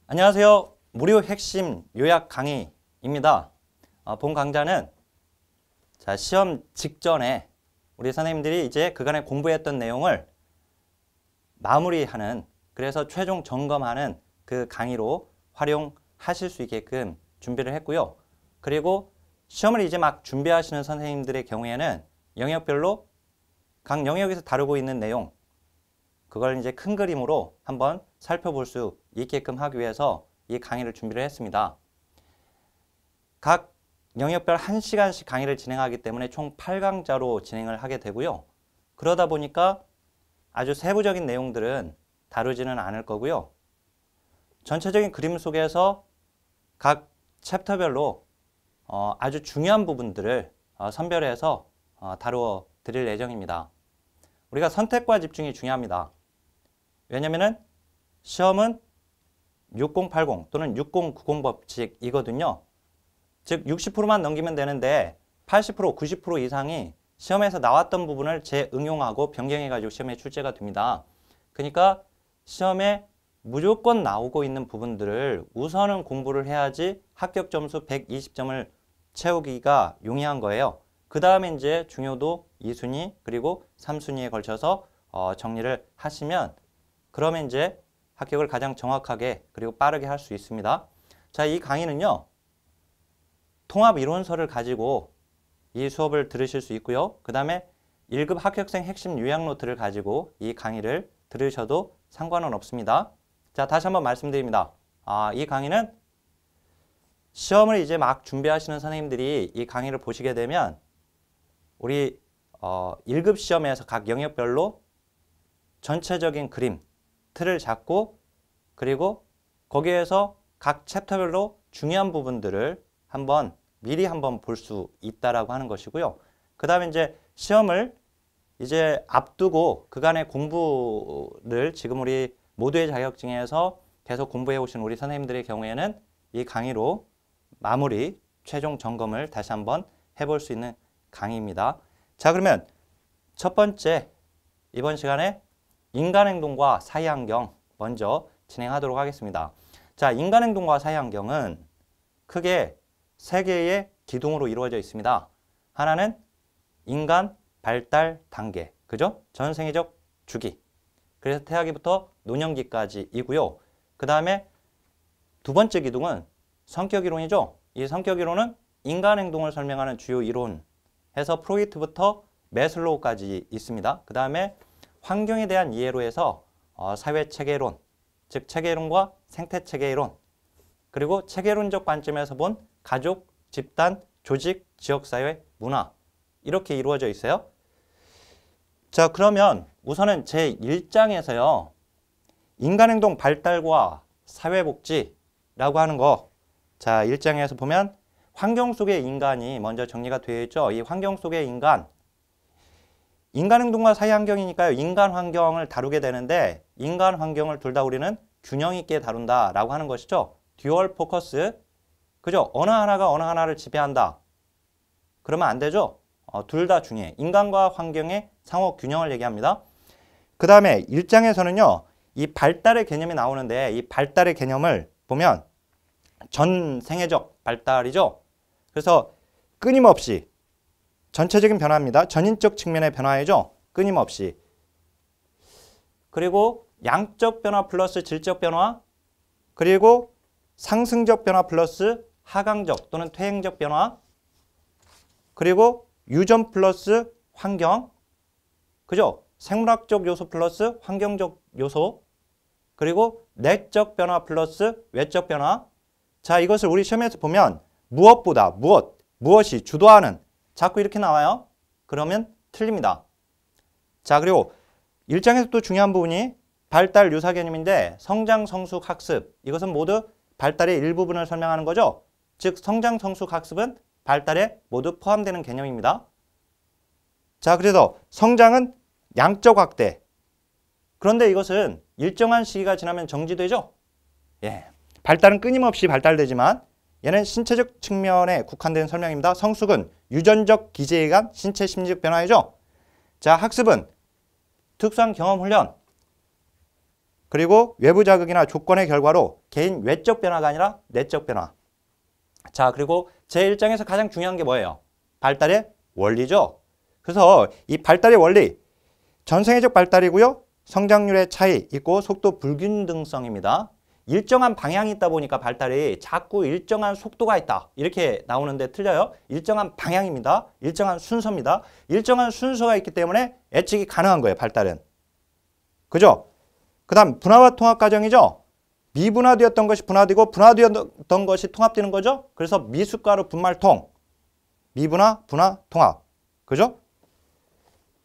안녕하세요. 무료 핵심 요약 강의입니다. 본 강좌는 시험 직전에 우리 선생님들이 이제 그간에 공부했던 내용을 마무리하는, 그래서 최종 점검하는 그 강의로 활용하실 수 있게끔 준비를 했고요. 그리고 시험을 이제 막 준비하시는 선생님들의 경우에는 영역별로 각 영역에서 다루고 있는 내용, 그걸 이제 큰 그림으로 한번 살펴볼 수 있게끔 하기 위해서 이 강의를 준비를 했습니다. 각 영역별 1시간씩 강의를 진행하기 때문에 총 8강자로 진행을 하게 되고요. 그러다 보니까 아주 세부적인 내용들은 다루지는 않을 거고요. 전체적인 그림 속에서 각 챕터별로 아주 중요한 부분들을 선별해서 다루어 드릴 예정입니다. 우리가 선택과 집중이 중요합니다. 왜냐면은 시험은 6080 또는 6090 법칙이거든요. 즉 60%만 넘기면 되는데 80%, 90% 이상이 시험에서 나왔던 부분을 재응용하고 변경해가지고 시험에 출제가 됩니다. 그러니까 시험에 무조건 나오고 있는 부분들을 우선은 공부를 해야지 합격 점수 120점을 채우기가 용이한 거예요. 그 다음에 이제 중요도 2순위 그리고 3순위에 걸쳐서 정리를 하시면 그러면 이제 합격을 가장 정확하게 그리고 빠르게 할 수 있습니다. 자, 이 강의는요. 통합 이론서를 가지고 이 수업을 들으실 수 있고요. 그 다음에 1급 합격생 핵심 요약 노트를 가지고 이 강의를 들으셔도 상관은 없습니다. 자, 다시 한번 말씀드립니다. 이 강의는 시험을 이제 막 준비하시는 선생님들이 이 강의를 보시게 되면 우리 1급 시험에서 각 영역별로 전체적인 그림, 틀을 잡고 그리고 거기에서 각 챕터별로 중요한 부분들을 미리 한번 볼 수 있다라고 하는 것이고요. 그 다음에 이제 시험을 이제 앞두고 그간의 공부를 지금 우리 모두의 자격증에서 계속 공부해 오신 우리 선생님들의 경우에는 이 강의로 마무리, 최종 점검을 다시 한번 해볼 수 있는 강의입니다. 자, 그러면 첫 번째 이번 시간에 인간행동과 사회환경 먼저 진행하도록 하겠습니다. 자, 인간행동과 사회환경은 크게 세 개의 기둥으로 이루어져 있습니다. 하나는 인간 발달 단계, 그죠? 전생애적 주기. 그래서 태아기부터 노년기까지이고요. 그 다음에 두 번째 기둥은 성격이론이죠. 이 성격이론은 인간행동을 설명하는 주요 이론 해서 프로이트부터 매슬로우까지 있습니다. 그 다음에 환경에 대한 이해로 해서 사회체계론, 즉 체계론과 생태체계론, 그리고 체계론적 관점에서 본 가족, 집단, 조직, 지역사회, 문화 이렇게 이루어져 있어요. 자, 그러면 우선은 제1장에서요. 인간행동 발달과 사회복지라고 하는 거, 자, 1장에서 보면 환경 속의 인간이 먼저 정리가 되어 있죠. 이 환경 속의 인간행동과 사회환경이니까요. 인간환경을 다루게 되는데 인간환경을 둘 다 우리는 균형 있게 다룬다라고 하는 것이죠. 듀얼 포커스. 그죠? 어느 하나가 어느 하나를 지배한다. 그러면 안 되죠? 둘 다 중요해. 인간과 환경의 상호 균형을 얘기합니다. 그 다음에 1장에서는요. 이 발달의 개념이 나오는데 이 발달의 개념을 보면 전생애적 발달이죠. 그래서 끊임없이 전체적인 변화입니다. 전인적 측면의 변화이죠. 끊임없이. 그리고 양적 변화 플러스 질적 변화, 그리고 상승적 변화 플러스 하강적 또는 퇴행적 변화, 그리고 유전 플러스 환경, 그죠? 생물학적 요소 플러스 환경적 요소, 그리고 내적 변화 플러스 외적 변화. 자, 이것을 우리 시험에서 보면 무엇보다 무엇이 주도하는 자꾸 이렇게 나와요. 그러면 틀립니다. 자, 그리고 1장에서 또 중요한 부분이 발달 유사 개념인데 성장 성숙 학습, 이것은 모두 발달의 일부분을 설명하는 거죠. 즉 성장 성숙 학습은 발달에 모두 포함되는 개념입니다. 자, 그래서 성장은 양적 확대. 그런데 이것은 일정한 시기가 지나면 정지되죠. 예. 발달은 끊임없이 발달되지만 얘는 신체적 측면에 국한된 설명입니다. 성숙은 유전적 기제에 의한 신체 심리적 변화이죠. 자, 학습은 특수한 경험 훈련. 그리고 외부 자극이나 조건의 결과로 개인 외적 변화가 아니라 내적 변화. 자, 그리고 제1장에서 가장 중요한 게 뭐예요? 발달의 원리죠. 그래서 이 발달의 원리, 전생애적 발달이고요. 성장률의 차이 있고 속도 불균등성입니다. 일정한 방향이 있다 보니까 발달이 자꾸 일정한 속도가 있다. 이렇게 나오는데 틀려요. 일정한 방향입니다. 일정한 순서입니다. 일정한 순서가 있기 때문에 예측이 가능한 거예요. 발달은. 그죠? 그 다음 분화와 통합 과정이죠. 미분화되었던 것이 분화되고 분화되었던 것이 통합되는 거죠. 그래서 미숫가루 분말통. 미분화, 분화, 통합. 그죠?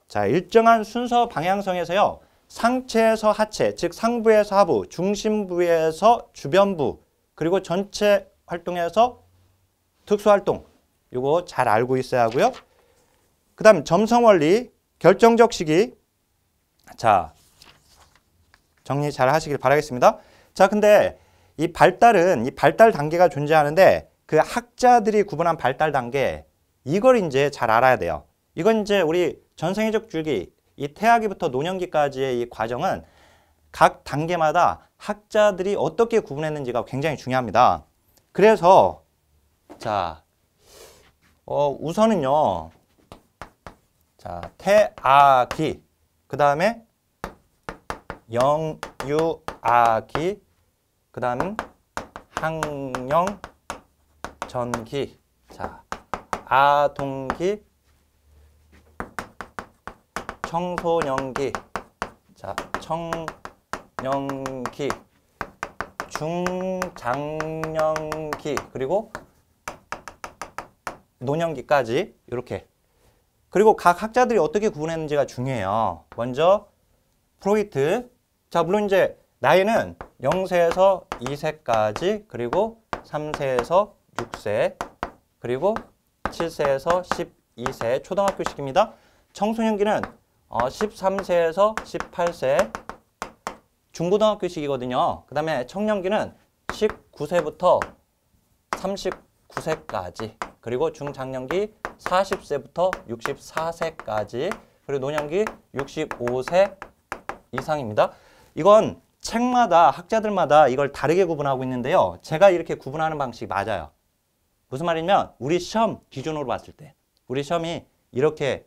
자, 일정한 순서 방향성에서요. 상체에서 하체, 즉 상부에서 하부, 중심부에서 주변부, 그리고 전체 활동에서 특수활동. 이거 잘 알고 있어야 하고요. 그 다음 점성원리, 결정적 시기. 자, 정리 잘 하시길 바라겠습니다. 자, 근데 이 발달은 이 발달 단계가 존재하는데 그 학자들이 구분한 발달 단계, 이걸 이제 잘 알아야 돼요. 이건 이제 우리 전생애적 주기, 이 태아기부터 노년기까지의 이 과정은 각 단계마다 학자들이 어떻게 구분했는지가 굉장히 중요합니다. 그래서 자, 우선은요. 자, 태아기, 그 다음에 영유아기, 그 다음 학령전기, 자, 아동기, 청소년기, 자, 청년기, 중장년기, 그리고 노년기까지 이렇게. 그리고 각 학자들이 어떻게 구분했는지가 중요해요. 먼저 프로이트. 자, 물론 이제 나이는 0세에서 2세까지, 그리고 3세에서 6세, 그리고 7세에서 12세 초등학교식입니다. 청소년기는 13세에서 18세 중고등학교식이거든요. 그 다음에 청년기는 19세부터 39세까지, 그리고 중장년기 40세부터 64세까지, 그리고 노년기 65세 이상입니다. 이건 책마다 학자들마다 이걸 다르게 구분하고 있는데요. 제가 이렇게 구분하는 방식이 맞아요. 무슨 말이냐면 우리 시험 기준으로 봤을 때 우리 시험이 이렇게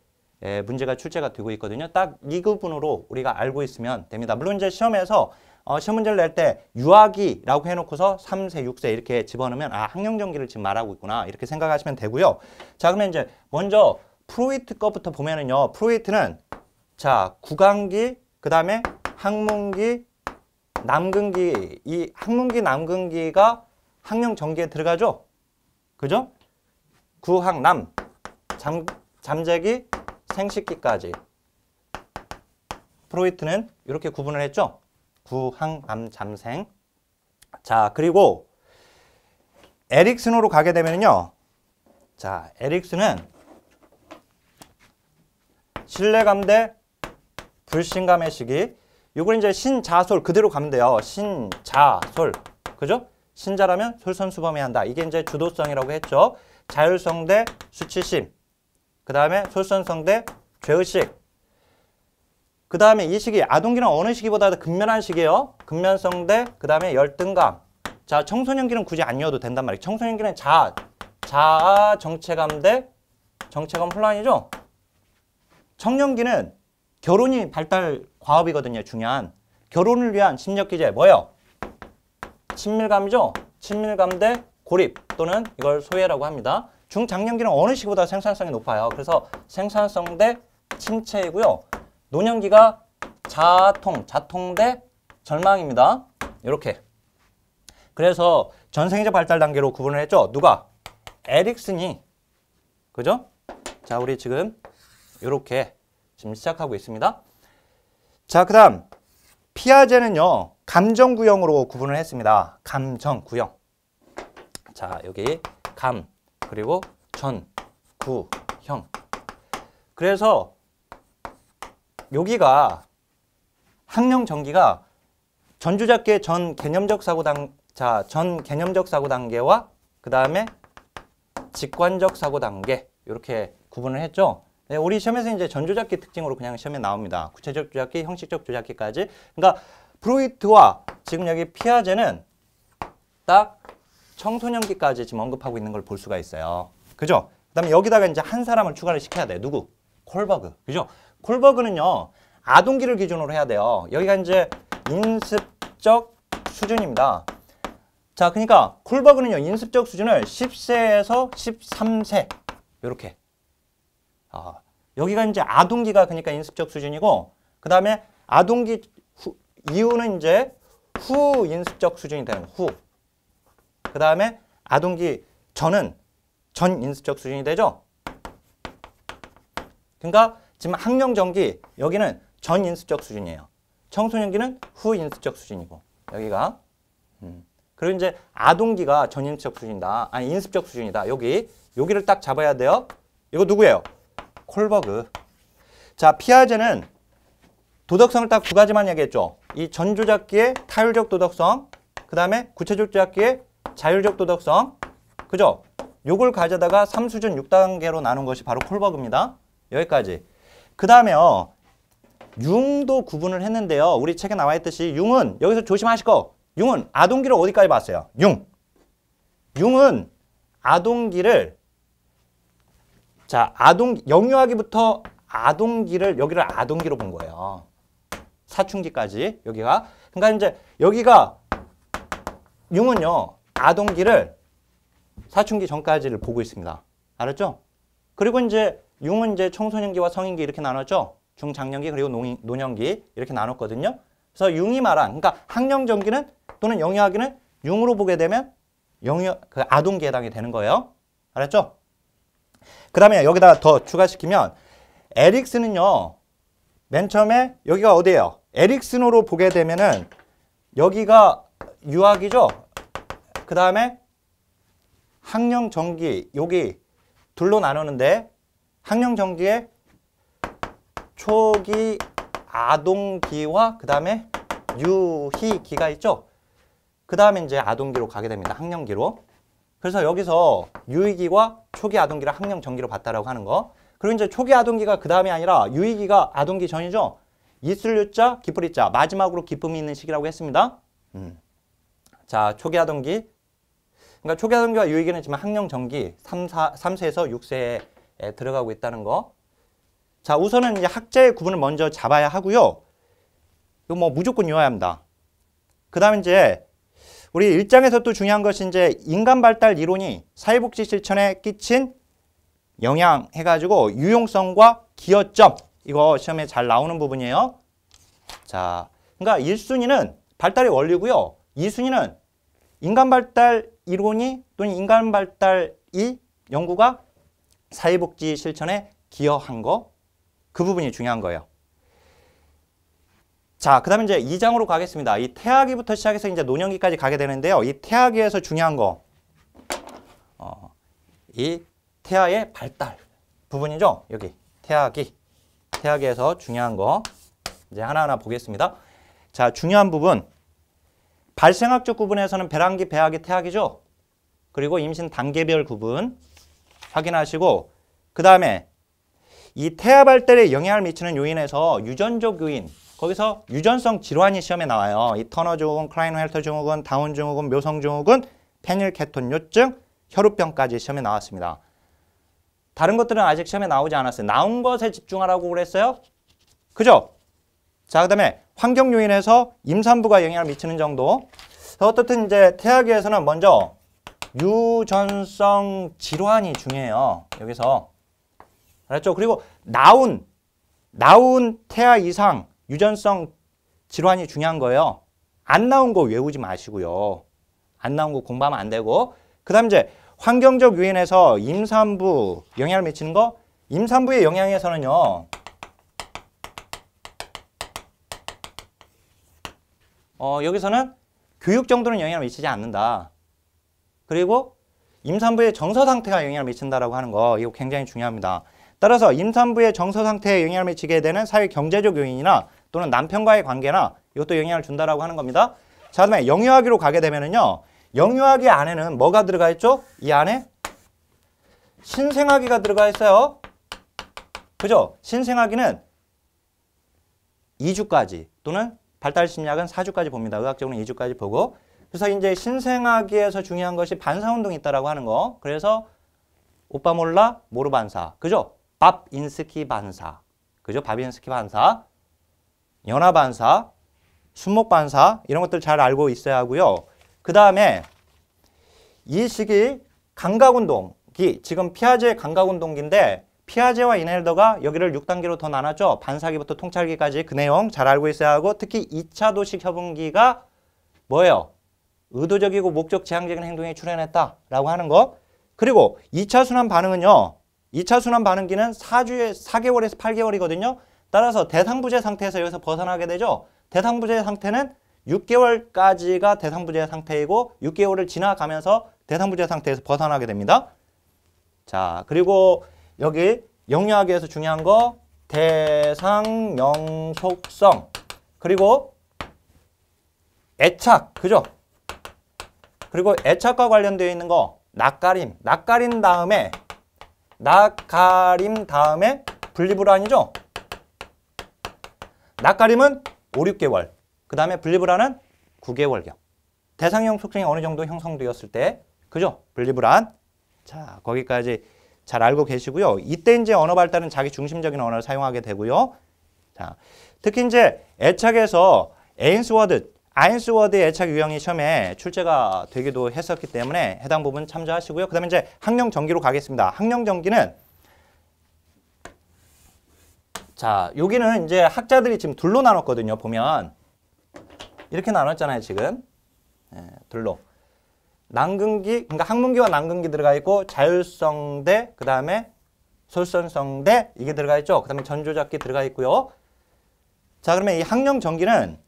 문제가 출제가 되고 있거든요. 딱 이 구분으로 우리가 알고 있으면 됩니다. 물론 이제 시험에서 시험 문제를 낼 때 유아기라고 해놓고서 3세, 6세 이렇게 집어넣으면 아, 학령전기를 지금 말하고 있구나 이렇게 생각하시면 되고요. 자, 그러면 이제 먼저 프로이트 것부터 보면은요. 프로이트는 자, 구강기, 그 다음에 학문기, 남근기. 이 학문기, 남근기가 학령전기에 들어가죠. 그죠? 구학남, 잠재기, 생식기까지. 프로이트는 이렇게 구분을 했죠. 구학남, 잠생. 자, 그리고 에릭슨으로 가게 되면요. 자, 에릭슨은 신뢰감 대 불신감의 시기. 이걸 이제 신자솔 그대로 가면 돼요. 신자솔. 그죠? 신자라면 솔선수범해야 한다. 이게 이제 주도성이라고 했죠. 자율성 대 수치심. 그 다음에 솔선성 대 죄의식. 그 다음에 이 시기, 아동기는 어느 시기보다도 근면한 시기예요. 근면성 대 그 다음에 열등감. 자, 청소년기는 굳이 안 이어도 된단 말이에요. 청소년기는 자아 정체감 대 정체감 혼란이죠. 청년기는 결혼이 발달 과업이거든요. 중요한. 결혼을 위한 심력 기제 뭐예요? 친밀감이죠. 친밀감 대 고립 또는 이걸 소외라고 합니다. 중장년기는 어느 시기보다 생산성이 높아요. 그래서 생산성 대 침체이고요. 노년기가 자통 대 절망입니다. 이렇게. 그래서 전생애적 발달 단계로 구분을 했죠. 누가? 에릭슨이. 그죠? 자, 우리 지금 이렇게 지금 시작하고 있습니다. 자, 그 다음 피아제는요. 감정구형으로 구분을 했습니다. 감정구형. 자, 여기 감 그리고 전, 구, 형. 그래서 여기가 학령전기가 전주잡기의 전 개념적 사고 단계와 그 다음에 직관적 사고 단계 이렇게 구분을 했죠. 네, 우리 시험에서 이제 전주잡기 특징으로 그냥 시험에 나옵니다. 구체적 주잡기, 형식적 주잡기까지. 그러니까 프로이트와 지금 여기 피아제는 딱 청소년기까지 지금 언급하고 있는 걸 볼 수가 있어요. 그죠? 그 다음에 여기다가 이제 한 사람을 추가를 시켜야 돼. 누구? 콜버그. 그죠? 콜버그는요, 아동기를 기준으로 해야 돼요. 여기가 이제 인습적 수준입니다. 자, 그러니까 콜버그는요, 인습적 수준을 10세에서 13세. 요렇게. 여기가 이제 아동기가 그러니까 인습적 수준이고, 그 다음에 아동기 이후는 이제 후 인습적 수준이 되는 후. 그 다음에 아동기 전은 전 인습적 수준이 되죠. 그러니까 지금 학령전기 여기는 전 인습적 수준이에요. 청소년기는 후 인습적 수준이고 여기가 그리고 이제 아동기가 전 인습적 수준이다. 아니 인습적 수준이다. 여기를 딱 잡아야 돼요. 이거 누구예요? 콜버그. 자, 피아제는 도덕성을 딱 두 가지만 얘기했죠. 이 전조작기의 타율적 도덕성, 그 다음에 구체적 조작기의 자율적 도덕성. 그죠? 요걸 가져다가 3수준 6단계로 나눈 것이 바로 콜버그입니다. 여기까지. 그 다음에요. 융도 구분을 했는데요. 우리 책에 나와 있듯이 융은 여기서 조심하실 거. 융은 아동기를 어디까지 봤어요? 융은 아동기를 자, 영유아기부터 아동기를 여기를 아동기로 본 거예요. 사춘기까지 여기가. 그러니까 이제 여기가 융은요. 아동기를 사춘기 전까지를 보고 있습니다. 알았죠? 그리고 이제 융은 이제 청소년기와 성인기 이렇게 나눴죠. 중장년기 그리고 노년기 이렇게 나눴거든요. 그래서 융이 말한 그러니까 학령전기는 또는 영유아기는 융으로 보게 되면 그 아동기에 해당이 되는 거예요. 알았죠? 그 다음에 여기다가 더 추가시키면 에릭슨은요. 맨 처음에 여기가 어디예요? 에릭슨으로 보게 되면은 여기가 유아기죠. 그 다음에 학령전기 여기 둘로 나누는데 학령전기의 초기 아동기와 그 다음에 유희기가 있죠. 그 다음에 이제 아동기로 가게 됩니다. 학령기로. 그래서 여기서 유희기와 초기 아동기를 학령전기로 봤다라고 하는 거. 그리고 이제 초기 아동기가 그 다음이 아니라 유희기가 아동기 전이죠. 있을 유자, 기쁠 이자. 마지막으로 기쁨이 있는 시기라고 했습니다. 자, 초기 아동기. 그러니까 초기 아동기와 유희기는 지금 학령전기 3세에서 6세에 들어가고 있다는 거. 자, 우선은 이제 학자의 구분을 먼저 잡아야 하고요. 이거 뭐 무조건 외워야 합니다. 그 다음에 이제 우리 1장에서 또 중요한 것이 이제 인간 발달 이론이 사회복지 실천에 끼친 영향 해가지고 유용성과 기여점. 이거 시험에 잘 나오는 부분이에요. 자, 그러니까 1순위는 발달의 원리고요. 2순위는 인간 발달 이론이 또는 인간 발달이 연구가 사회복지 실천에 기여한 거. 그 부분이 중요한 거예요. 자, 그 다음에 이제 2장으로 가겠습니다. 이 태아기부터 시작해서 이제 노년기까지 가게 되는데요. 이 태아기에서 중요한 거. 이 태아의 발달 부분이죠. 여기 태아기에서 중요한 거 이제 하나하나 보겠습니다. 자, 중요한 부분. 발생학적 구분에서는 배란기, 배아기, 태아기죠. 그리고 임신 단계별 구분 확인하시고 그 다음에 이 태아 발달에 영향을 미치는 요인에서 유전적 요인 거기서 유전성 질환이 시험에 나와요. 이 터너 증후군, 클라인헬터 증후군, 다운 증후군, 묘성 증후군, 페닐케톤 요증, 혈우병까지 시험에 나왔습니다. 다른 것들은 아직 시험에 나오지 않았어요. 나온 것에 집중하라고 그랬어요. 그죠? 자, 그 다음에 환경 요인에서 임산부가 영향을 미치는 정도. 어떻든 이제 태아기에서는 먼저 유전성 질환이 중요해요. 여기서. 알았죠? 그리고 나온 태아 이상 유전성 질환이 중요한 거예요. 안 나온 거 외우지 마시고요. 안 나온 거 공부하면 안 되고. 그 다음 이제 환경적 요인에서 임산부 영향을 미치는 거. 임산부의 영향에서는요. 여기서는 교육 정도는 영향을 미치지 않는다. 그리고 임산부의 정서 상태가 영향을 미친다라고 하는 거. 이거 굉장히 중요합니다. 따라서 임산부의 정서 상태에 영향을 미치게 되는 사회 경제적 요인이나 또는 남편과의 관계나 이것도 영향을 준다라고 하는 겁니다. 자, 그다음에 영유아기로 가게 되면은요. 영유아기 안에는 뭐가 들어가 있죠? 이 안에 신생아기가 들어가 있어요. 그죠? 신생아기는 2주까지 또는 발달 심리학은 4주까지 봅니다. 의학적으로는 2주까지 보고. 그래서 이제 신생아기에서 중요한 것이 반사운동이 있다라고 하는 거. 그래서 오빠 몰라 모르 반사. 그죠? 밥인스키 반사. 그죠? 밥인스키 반사. 연화 반사. 순목 반사. 이런 것들 잘 알고 있어야 하고요. 그 다음에 이 시기 감각운동기. 지금 피아제 감각운동기인데 피아제와 이넬더가 여기를 6단계로 더 나눴죠. 반사기부터 통찰기까지 그 내용 잘 알고 있어야 하고 특히 2차 도식 협응기가 뭐예요? 의도적이고 목적 지향적인 행동에 출현했다라고 하는 거. 그리고 2차 순환 반응은요. 2차 순환 반응기는 4개월에서 8개월이거든요. 따라서 대상부재 상태에서 여기서 벗어나게 되죠. 대상부재 상태는 6개월까지가 대상부재 상태이고 6개월을 지나가면서 대상부재 상태에서 벗어나게 됩니다. 자, 그리고 여기 영유아기에서 중요한 거 대상 영속성 그리고 애착 그죠? 그리고 애착과 관련되어 있는 거 낯가림 다음에 분리불안이죠? 낯가림은 5, 6개월 그 다음에 분리불안은 9개월경 대상형 속성이 어느 정도 형성되었을 때 그죠? 분리불안 자 거기까지 잘 알고 계시고요. 이때 이제 언어 발달은 자기 중심적인 언어를 사용하게 되고요. 자, 특히 이제 애착에서 아인스워드의 애착 유형이 시험에 출제가 되기도 했었기 때문에 해당 부분 참조하시고요. 그 다음에 이제 학령전기로 가겠습니다. 학령전기는 자, 여기는 이제 학자들이 지금 둘로 나눴거든요. 보면 이렇게 나눴잖아요. 지금 둘로. 난근기, 그러니까 항문기와 난근기 들어가 있고 자율성대, 그 다음에 솔선성대 이게 들어가 있죠. 그 다음에 전조작기 들어가 있고요. 자, 그러면 이 학령전기는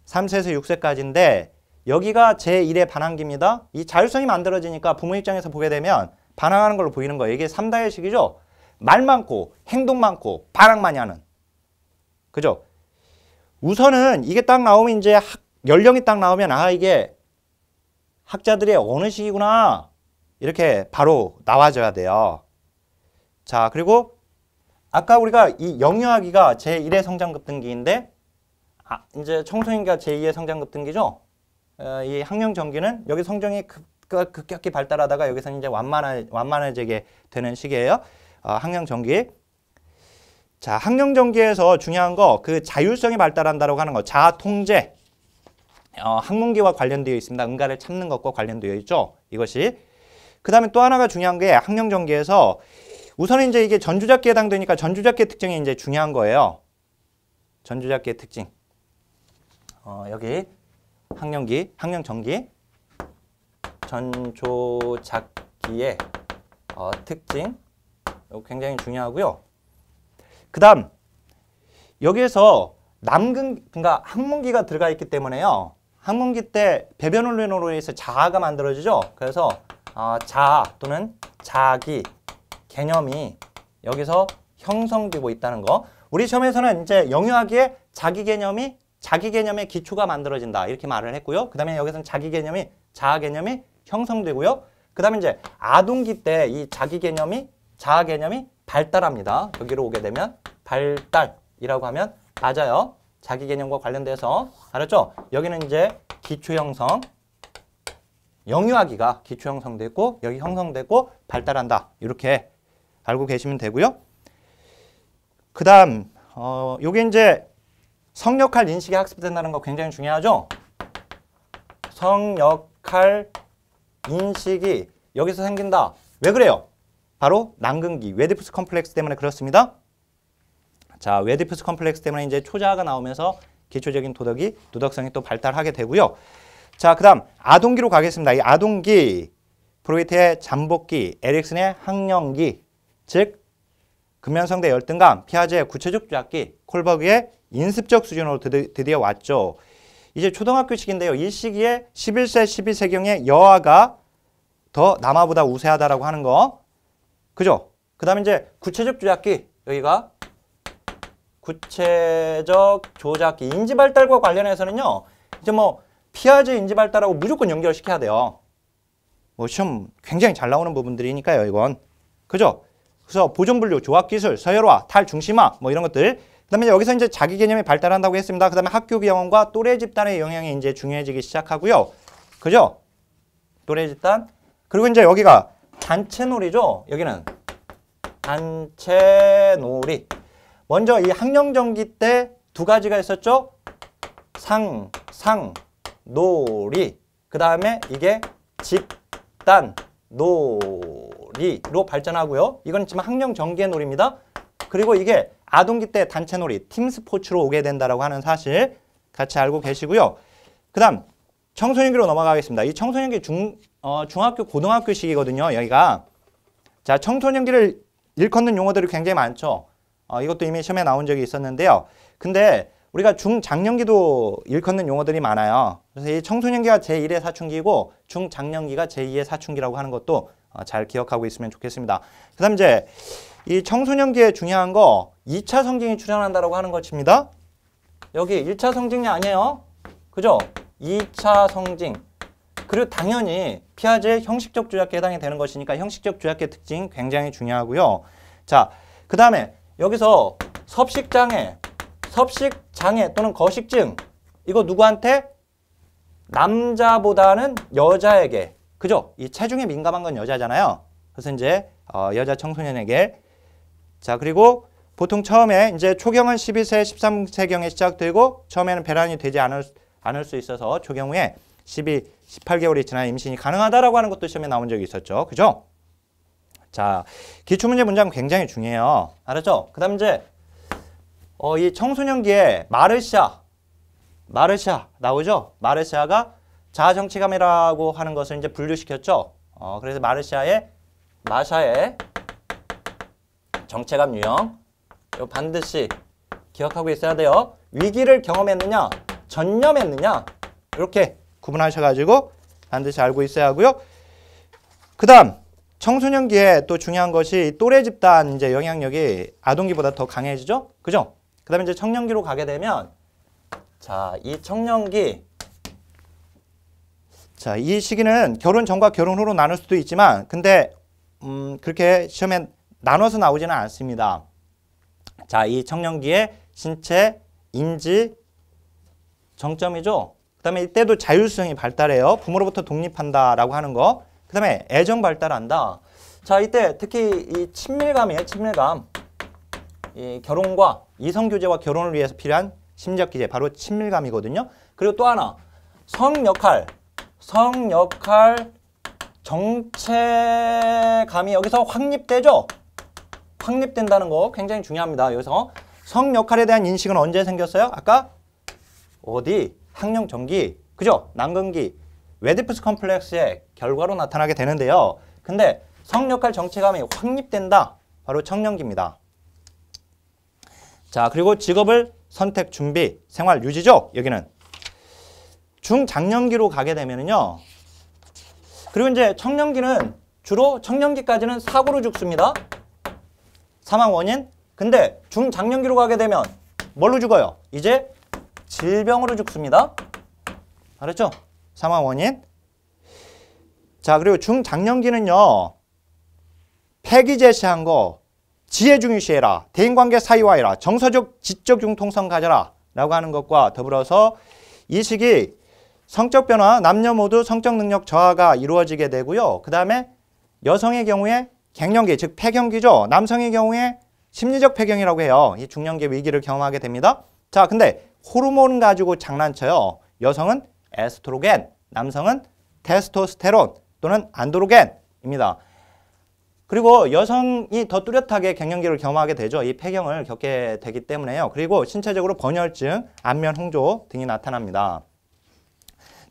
3세에서 6세까지인데 여기가 제1의 반항기입니다. 이 자율성이 만들어지니까 부모 입장에서 보게 되면 반항하는 걸로 보이는 거예요. 이게 3다의식이죠. 말 많고 행동 많고 반항 많이 하는. 그죠? 우선은 이게 딱 나오면 이제 연령이 딱 나오면 아 이게 학자들의 어느 시기구나 이렇게 바로 나와줘야 돼요. 자, 그리고 아까 우리가 이 영유아기가 제1의 성장급등기인데 이제 청소년기가 제2의 성장급등기죠. 이 학령전기는 여기 성장이 급격히 발달하다가 여기서 이제 완만해지게 되는 시기예요. 학령전기. 자, 학령전기에서 중요한 거 그 자율성이 발달한다고 하는 거 자아 통제. 학문기와 관련되어 있습니다. 응가를 참는 것과 관련되어 있죠. 이것이. 그 다음에 또 하나가 중요한 게 학령전기에서 우선 이제 이게 전주잡기에 해당되니까 전주잡기의 특징이 이제 중요한 거예요. 전주잡기의 특징. 여기 학령전기 전조잡기의 특징. 이거 굉장히 중요하고요. 그 다음 여기에서 그러니까 항문기가 들어가 있기 때문에요. 항문기 때 배변 훈련으로 해서 자아가 만들어지죠. 그래서 자아 또는 자기 개념이 여기서 형성되고 있다는 거. 우리 시험에서는 이제 영유아기에 자기 개념의 기초가 만들어진다 이렇게 말을 했고요. 그 다음에 여기서는 자아 개념이 형성되고요. 그 다음에 이제 아동기 때 이 자아 개념이 발달합니다. 여기로 오게 되면 발달이라고 하면 맞아요. 자기 개념과 관련돼서 알았죠? 여기는 이제 기초 형성, 영유아기가 기초 형성됐고 여기 형성됐고 발달한다. 이렇게 알고 계시면 되고요. 그 다음 요게 이제 성역할 인식이 학습된다는 거 굉장히 중요하죠? 성역할 인식이 여기서 생긴다. 왜 그래요? 바로 난근기, 웨디푸스 컴플렉스 때문에 그렇습니다. 자, 웨디푸스 컴플렉스 때문에 이제 초자아가 나오면서 기초적인 도덕성이 또 발달하게 되고요. 자, 그 다음 아동기로 가겠습니다. 이 아동기, 프로이트의 잠복기, 에릭슨의 학령기, 즉 근면성대 열등감, 피아제의 구체적 주작기, 콜버그의 인습적 수준으로 드디어 왔죠. 이제 초등학교 시기인데요. 이 시기에 11세, 12세경의 여아가 더 남아보다 우세하다라고 하는 거. 그죠? 그 다음에 이제 구체적 조작기, 여기가 구체적 조작기, 인지발달과 관련해서는요. 이제 뭐 피아제 인지발달하고 무조건 연결시켜야 돼요. 뭐 시험 굉장히 잘 나오는 부분들이니까요. 이건. 그죠? 그래서 보존분류, 조합기술, 서열화, 탈중심화 뭐 이런 것들. 그다음에 여기서 이제 자기 개념이 발달한다고 했습니다. 그다음에 학교 병원과 또래 집단의 영향이 이제 중요해지기 시작하고요. 그죠? 또래 집단. 그리고 이제 여기가 단체놀이죠. 여기는 단체놀이. 먼저 이 학령정기 때 두 가지가 있었죠. 놀이. 그 다음에 이게 집단 놀이로 발전하고요. 이건 지금 학령정기의 놀이입니다. 그리고 이게 아동기 때 단체놀이, 팀스포츠로 오게 된다라고 하는 사실 같이 알고 계시고요. 그 다음 청소년기로 넘어가겠습니다. 이 청소년기 중학교, 고등학교 시기거든요. 여기가. 자, 청소년기를 일컫는 용어들이 굉장히 많죠. 이것도 이미 시험에 나온 적이 있었는데요. 근데 우리가 중장년기도 일컫는 용어들이 많아요. 그래서 이 청소년기가 제1의 사춘기고 중장년기가 제2의 사춘기라고 하는 것도 잘 기억하고 있으면 좋겠습니다. 그 다음 이제 이 청소년기에 중요한 거 2차 성징이 출현한다라고 하는 것입니다. 여기 1차 성징이 아니에요. 그죠? 2차 성징. 그리고 당연히 피아제의 형식적 조작에 해당이 되는 것이니까 형식적 조작의 특징 굉장히 중요하고요. 자, 그 다음에 여기서 섭식장애 또는 거식증. 이거 누구한테? 남자보다는 여자에게. 그죠? 이 체중에 민감한 건 여자잖아요. 그래서 이제 여자 청소년에게. 자, 그리고 보통 처음에 이제 초경은 12세, 13세경에 시작되고 처음에는 배란이 되지 않을 수 있어서 초경후에 18개월이 지나 임신이 가능하다라고 하는 것도 시험에 나온 적이 있었죠. 그죠? 자, 기출문제 문장 굉장히 중요해요. 알았죠? 그 다음 이제 이 청소년기에 마르샤 나오죠? 마르샤가 자아정체감이라고 하는 것을 이제 분류시켰죠. 그래서 마샤의 정체감 유형. 이거 반드시 기억하고 있어야 돼요. 위기를 경험했느냐, 전념했느냐, 이렇게 구분하셔가지고 반드시 알고 있어야 하고요. 그 다음, 청소년기에 또 중요한 것이 또래 집단 이제 영향력이 아동기보다 더 강해지죠? 그죠? 그 다음에 이제 청년기로 가게 되면, 자, 이 청년기, 자, 이 시기는 결혼 전과 결혼 후로 나눌 수도 있지만, 근데, 그렇게 시험에 나눠서 나오지는 않습니다. 자, 이 청년기의 신체, 인지, 정점이죠? 그 다음에 이때도 자율성이 발달해요. 부모로부터 독립한다라고 하는 거. 그 다음에 애정 발달한다. 자, 이때 특히 이 친밀감이에요. 친밀감. 이 결혼과 이성교제와 결혼을 위해서 필요한 심리적 기제. 바로 친밀감이거든요. 그리고 또 하나. 성역할 정체감이 여기서 확립되죠? 확립된다는 거 굉장히 중요합니다. 여기서 성역할에 대한 인식은 언제 생겼어요? 아까 어디? 학령정기, 그죠? 난근기, 웨디푸스 컴플렉스의 결과로 나타나게 되는데요. 근데 성역할 정체감이 확립된다. 바로 청년기입니다. 자, 그리고 직업을 선택, 준비, 생활 유지죠? 여기는. 중장년기로 가게 되면은요. 그리고 이제 청년기는 주로 청년기까지는 사고로 죽습니다. 사망 원인. 근데 중장년기로 가게 되면 뭘로 죽어요? 이제 질병으로 죽습니다. 알았죠? 사망 원인. 자, 그리고 중장년기는요. 폐기 제시한 거 지혜 중요시해라. 대인관계 사이화해라. 정서적 지적 융통성 가져라. 라고 하는 것과 더불어서 이 시기 성적 변화, 남녀 모두 성적 능력 저하가 이루어지게 되고요. 그 다음에 여성의 경우에 갱년기, 즉 폐경기죠. 남성의 경우에 심리적 폐경이라고 해요. 이 중년기 위기를 경험하게 됩니다. 자, 근데 호르몬 가지고 장난쳐요. 여성은 에스트로겐, 남성은 테스토스테론 또는 안드로겐입니다. 그리고 여성이 더 뚜렷하게 갱년기를 경험하게 되죠. 이 폐경을 겪게 되기 때문에요. 그리고 신체적으로 번혈증, 안면 홍조 등이 나타납니다.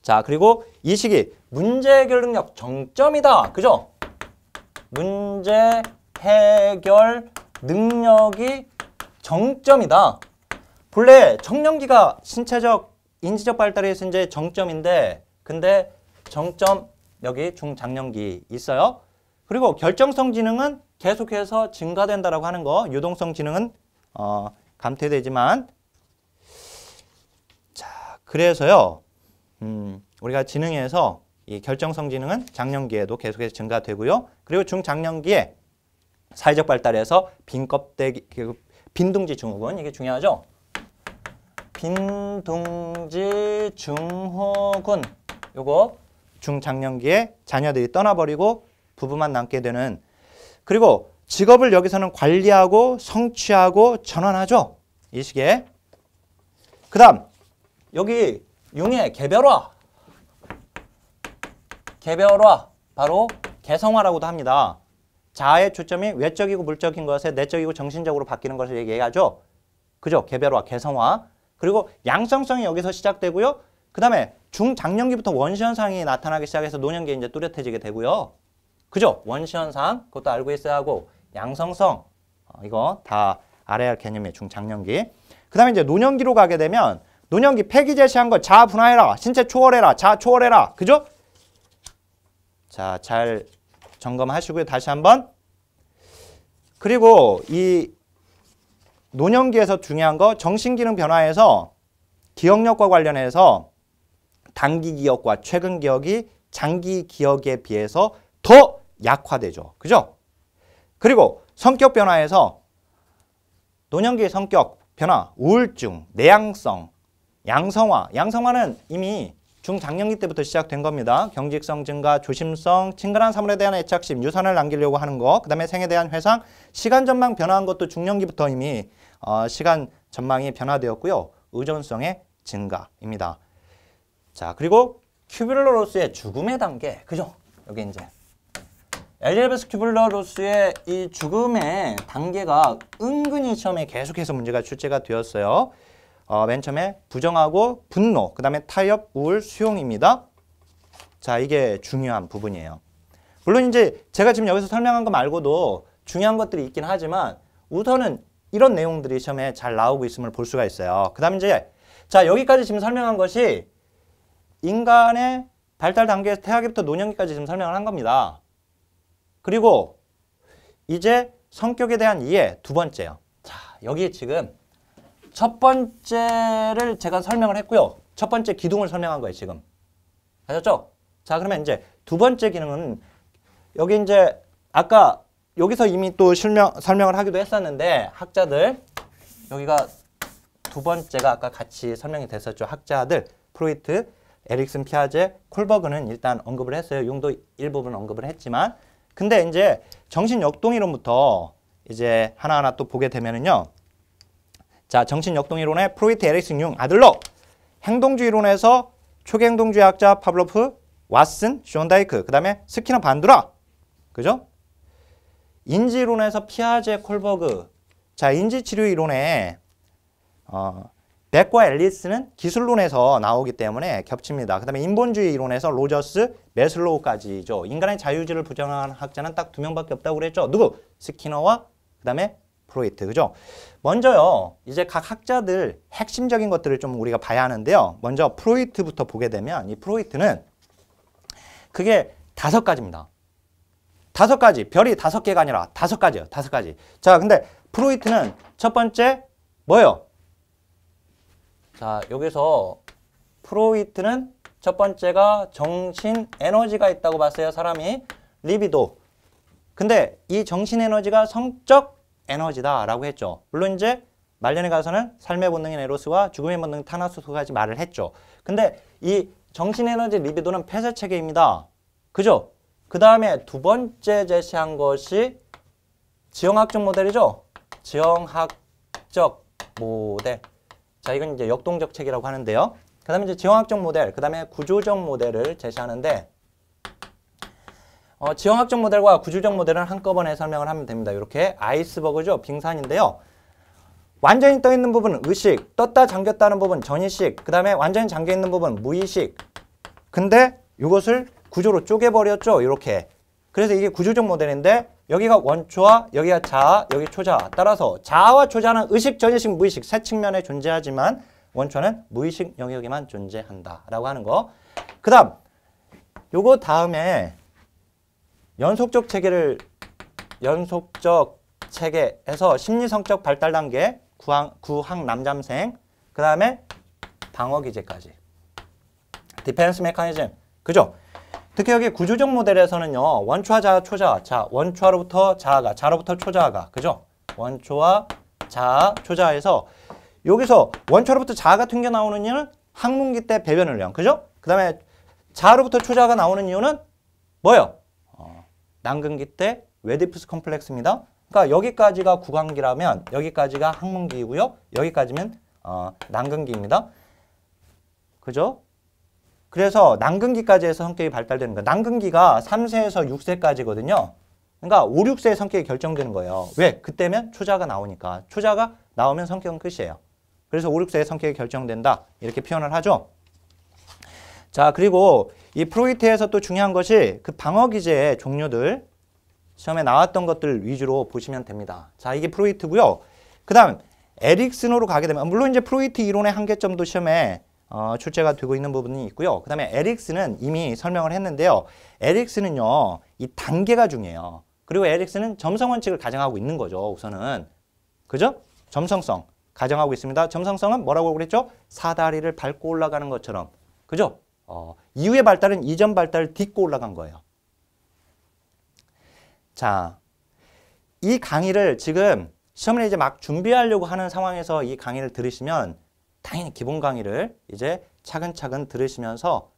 자, 그리고 이 시기 문제 해결 능력 정점이다. 그죠? 문제 해결 능력이 정점이다. 본래 청년기가 신체적, 인지적 발달에 있어서 이제 정점인데, 근데 정점 여기 중장년기 있어요. 그리고 결정성 지능은 계속해서 증가된다라고 하는 거, 유동성 지능은 감퇴되지만, 자, 그래서요, 우리가 지능에서 이 결정성 지능은 장년기에도 계속해서 증가되고요. 그리고 중장년기에 사회적 발달에서 빈 껍데기, 빈둥지 증후군 이게 중요하죠. 빈둥지 증후군 요거 중장년기에 자녀들이 떠나버리고 부부만 남게 되는 그리고 직업을 여기서는 관리하고 성취하고 전환하죠. 이 시기에. 그 다음 여기 융의 개별화. 개별화 바로 개성화라고도 합니다. 자아의 초점이 외적이고 물적인 것에 내적이고 정신적으로 바뀌는 것을 얘기하죠. 그죠? 개별화, 개성화. 그리고 양성성이 여기서 시작되고요. 그 다음에 중장년기부터 원시현상이 나타나기 시작해서 노년기에 이제 뚜렷해지게 되고요. 그죠? 원시현상 그것도 알고 있어야 하고 양성성 이거 다 알아야 할 개념이에요. 중장년기. 그 다음에 이제 노년기로 가게 되면 노년기 폐기 제시한 거 자아 분화해라. 신체 초월해라. 자아 초월해라. 그죠? 자, 잘 점검하시고요. 다시 한번. 그리고 이 노년기에서 중요한 거 정신기능 변화에서 기억력과 관련해서 단기 기억과 최근 기억이 장기 기억에 비해서 더 약화되죠. 그죠? 그리고 성격 변화에서 노년기의 성격 변화, 우울증, 내향성, 양성화. 양성화는 이미 중장년기 때부터 시작된 겁니다. 경직성 증가, 조심성, 친근한 사물에 대한 애착심, 유산을 남기려고 하는 거, 그 다음에 생에 대한 회상, 시간 전망 변화한 것도 중년기부터 이미 시간 전망이 변화되었고요. 의존성의 증가입니다. 자, 그리고 큐빌러로스의 죽음의 단계. 그죠? 여기 이제 엘리자베스 큐빌러로스의 이 죽음의 단계가 은근히 시험에 계속해서 문제가 출제가 되었어요. 맨 처음에 부정하고 분노, 그 다음에 타협, 우울, 수용입니다. 자, 이게 중요한 부분이에요. 물론 이제 제가 지금 여기서 설명한 거 말고도 중요한 것들이 있긴 하지만 우선은 이런 내용들이 시험에 잘 나오고 있음을 볼 수가 있어요. 그 다음 이제 자, 여기까지 지금 설명한 것이 인간의 발달 단계에서 태아기부터 노년기까지 지금 설명을 한 겁니다. 그리고 이제 성격에 대한 이해 두 번째요. 자, 여기 지금 첫 번째를 제가 설명을 했고요. 첫 번째 기둥을 설명한 거예요, 지금. 아셨죠? 자, 그러면 이제 두 번째 기능은 여기 이제 아까 여기서 이미 또 설명을 하기도 했었는데 학자들 여기가 두 번째가 아까 같이 설명이 됐었죠. 학자들 프로이트, 에릭슨, 피아제, 콜버그는 일단 언급을 했어요. 융도 일부분 언급을 했지만 근데 이제 정신역동이론부터 이제 하나하나 또 보게 되면은요. 자, 정신역동이론의 프로이트, 에릭슨, 융, 아들러, 행동주의론에서 초기행동주의 학자 파블로프, 왓슨, 쇼다이크, 그 다음에 스키너, 반두라, 그죠? 인지론에서 피아제, 콜버그. 자, 인지치료이론에 벡과 앨리스는 기술론에서 나오기 때문에 겹칩니다. 그 다음에 인본주의 이론에서 로저스, 메슬로우까지죠. 인간의 자유의지를 부정한 학자는 딱 두 명밖에 없다고 그랬죠. 누구? 스키너와 그 다음에 프로이트. 그죠? 먼저요. 이제 각 학자들 핵심적인 것들을 좀 우리가 봐야 하는데요. 먼저 프로이트부터 보게 되면 이 프로이트는 그게 5가지입니다. 5가지. 별이 5개가 아니라 5가지요. 5가지. 자, 근데 프로이트는 첫 번째 뭐예요? 자, 여기서 프로이트는 첫 번째가 정신 에너지가 있다고 봤어요. 사람이. 리비도. 근데 이 정신 에너지가 성적 에너지다라고 했죠. 물론 이제 말년에 가서는 삶의 본능인 에로스와 죽음의 본능 타나소스까지 말을 했죠. 근데 이 정신 에너지 리비도는 폐쇄 체계입니다. 그죠? 그 다음에 두 번째 제시한 것이 지형학적 모델이죠. 지형학적 모델. 자, 이건 이제 역동적 체계라고 하는데요. 그 다음에 이제 지형학적 모델, 그 다음에 구조적 모델을 제시하는데 지형학적 모델과 구조적 모델은 한꺼번에 설명을 하면 됩니다. 이렇게 아이스버그죠. 빙산인데요. 완전히 떠 있는 부분은 의식, 떴다 잠겼다는 부분 전의식, 그 다음에 완전히 잠겨있는 부분 무의식. 근데 이것을 구조로 쪼개버렸죠. 이렇게. 그래서 이게 구조적 모델인데 여기가 원초와 여기가 자아, 여기 초자아. 따라서 자아와 초자아는 의식, 전의식, 무의식 세 측면에 존재하지만 원초는 무의식 영역에만 존재한다라고 하는 거. 그 다음 요거 다음에 연속적 체계에서 심리성적 발달 단계, 구학 남잠생, 그 다음에 방어 기제까지. 디펜스 메커니즘. 그죠? 특히 여기 구조적 모델에서는요. 원초와 자아, 초자아. 자, 원초로부터 자아가, 자아로부터 초자아가. 그죠? 원초와 자, 초자에서 여기서 원초로부터 자아가 튕겨나오는 이유는 항문기 때 배변 훈련. 그죠? 그 다음에 자아로부터 초자가 나오는 이유는 뭐예요? 난근기 때 웨디푸스 컴플렉스입니다. 그러니까 여기까지가 구강기라면 여기까지가 항문기이고요. 여기까지면 난근기입니다. 그죠? 그래서 난근기까지 해서 성격이 발달되는 거예요. 난근기가 3세에서 6세까지거든요. 그러니까 5, 6세에 성격이 결정되는 거예요. 왜? 그때면 초자가 나오니까. 초자가 나오면 성격은 끝이에요. 그래서 5, 6세에 성격이 결정된다. 이렇게 표현을 하죠. 자, 그리고 이 프로이트에서 또 중요한 것이 그 방어기제의 종류들 시험에 나왔던 것들 위주로 보시면 됩니다. 자, 이게 프로이트고요. 그 다음 에릭슨으로 가게 되면 물론 이제 프로이트 이론의 한계점도 시험에 출제가 되고 있는 부분이 있고요. 그 다음에 에릭슨은 이미 설명을 했는데요. 에릭슨은요, 이 단계가 중요해요. 그리고 에릭슨은 점성 원칙을 가정하고 있는 거죠. 우선은. 그죠? 점성성 가정하고 있습니다. 점성성은 뭐라고 그랬죠? 사다리를 밟고 올라가는 것처럼. 그죠? 이후의 발달은 이전 발달을 딛고 올라간 거예요. 자, 이 강의를 지금 시험을 이제 막 준비하려고 하는 상황에서 이 강의를 들으시면 당연히 기본 강의를 이제 차근차근 들으시면서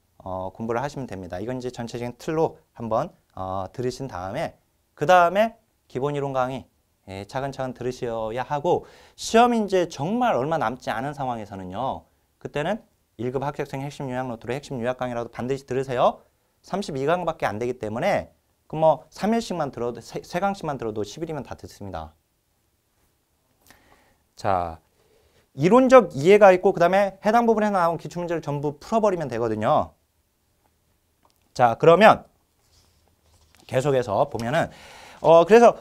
공부를 하시면 됩니다. 이건 이제 전체적인 틀로 한번 들으신 다음에 그 다음에 기본 이론 강의 차근차근 들으셔야 하고 시험이 이제 정말 얼마 남지 않은 상황에서는요. 그때는 1급 합격생 핵심 요약 노트로 핵심 요약 강의라도 반드시 들으세요. 32강밖에 안 되기 때문에 그 뭐 3일씩만 들어도 3강씩만 들어도 10일이면 다 듣습니다. 자, 이론적 이해가 있고 그 다음에 해당 부분에 나온 기출문제를 전부 풀어버리면 되거든요. 자, 그러면 계속해서 보면은 그래서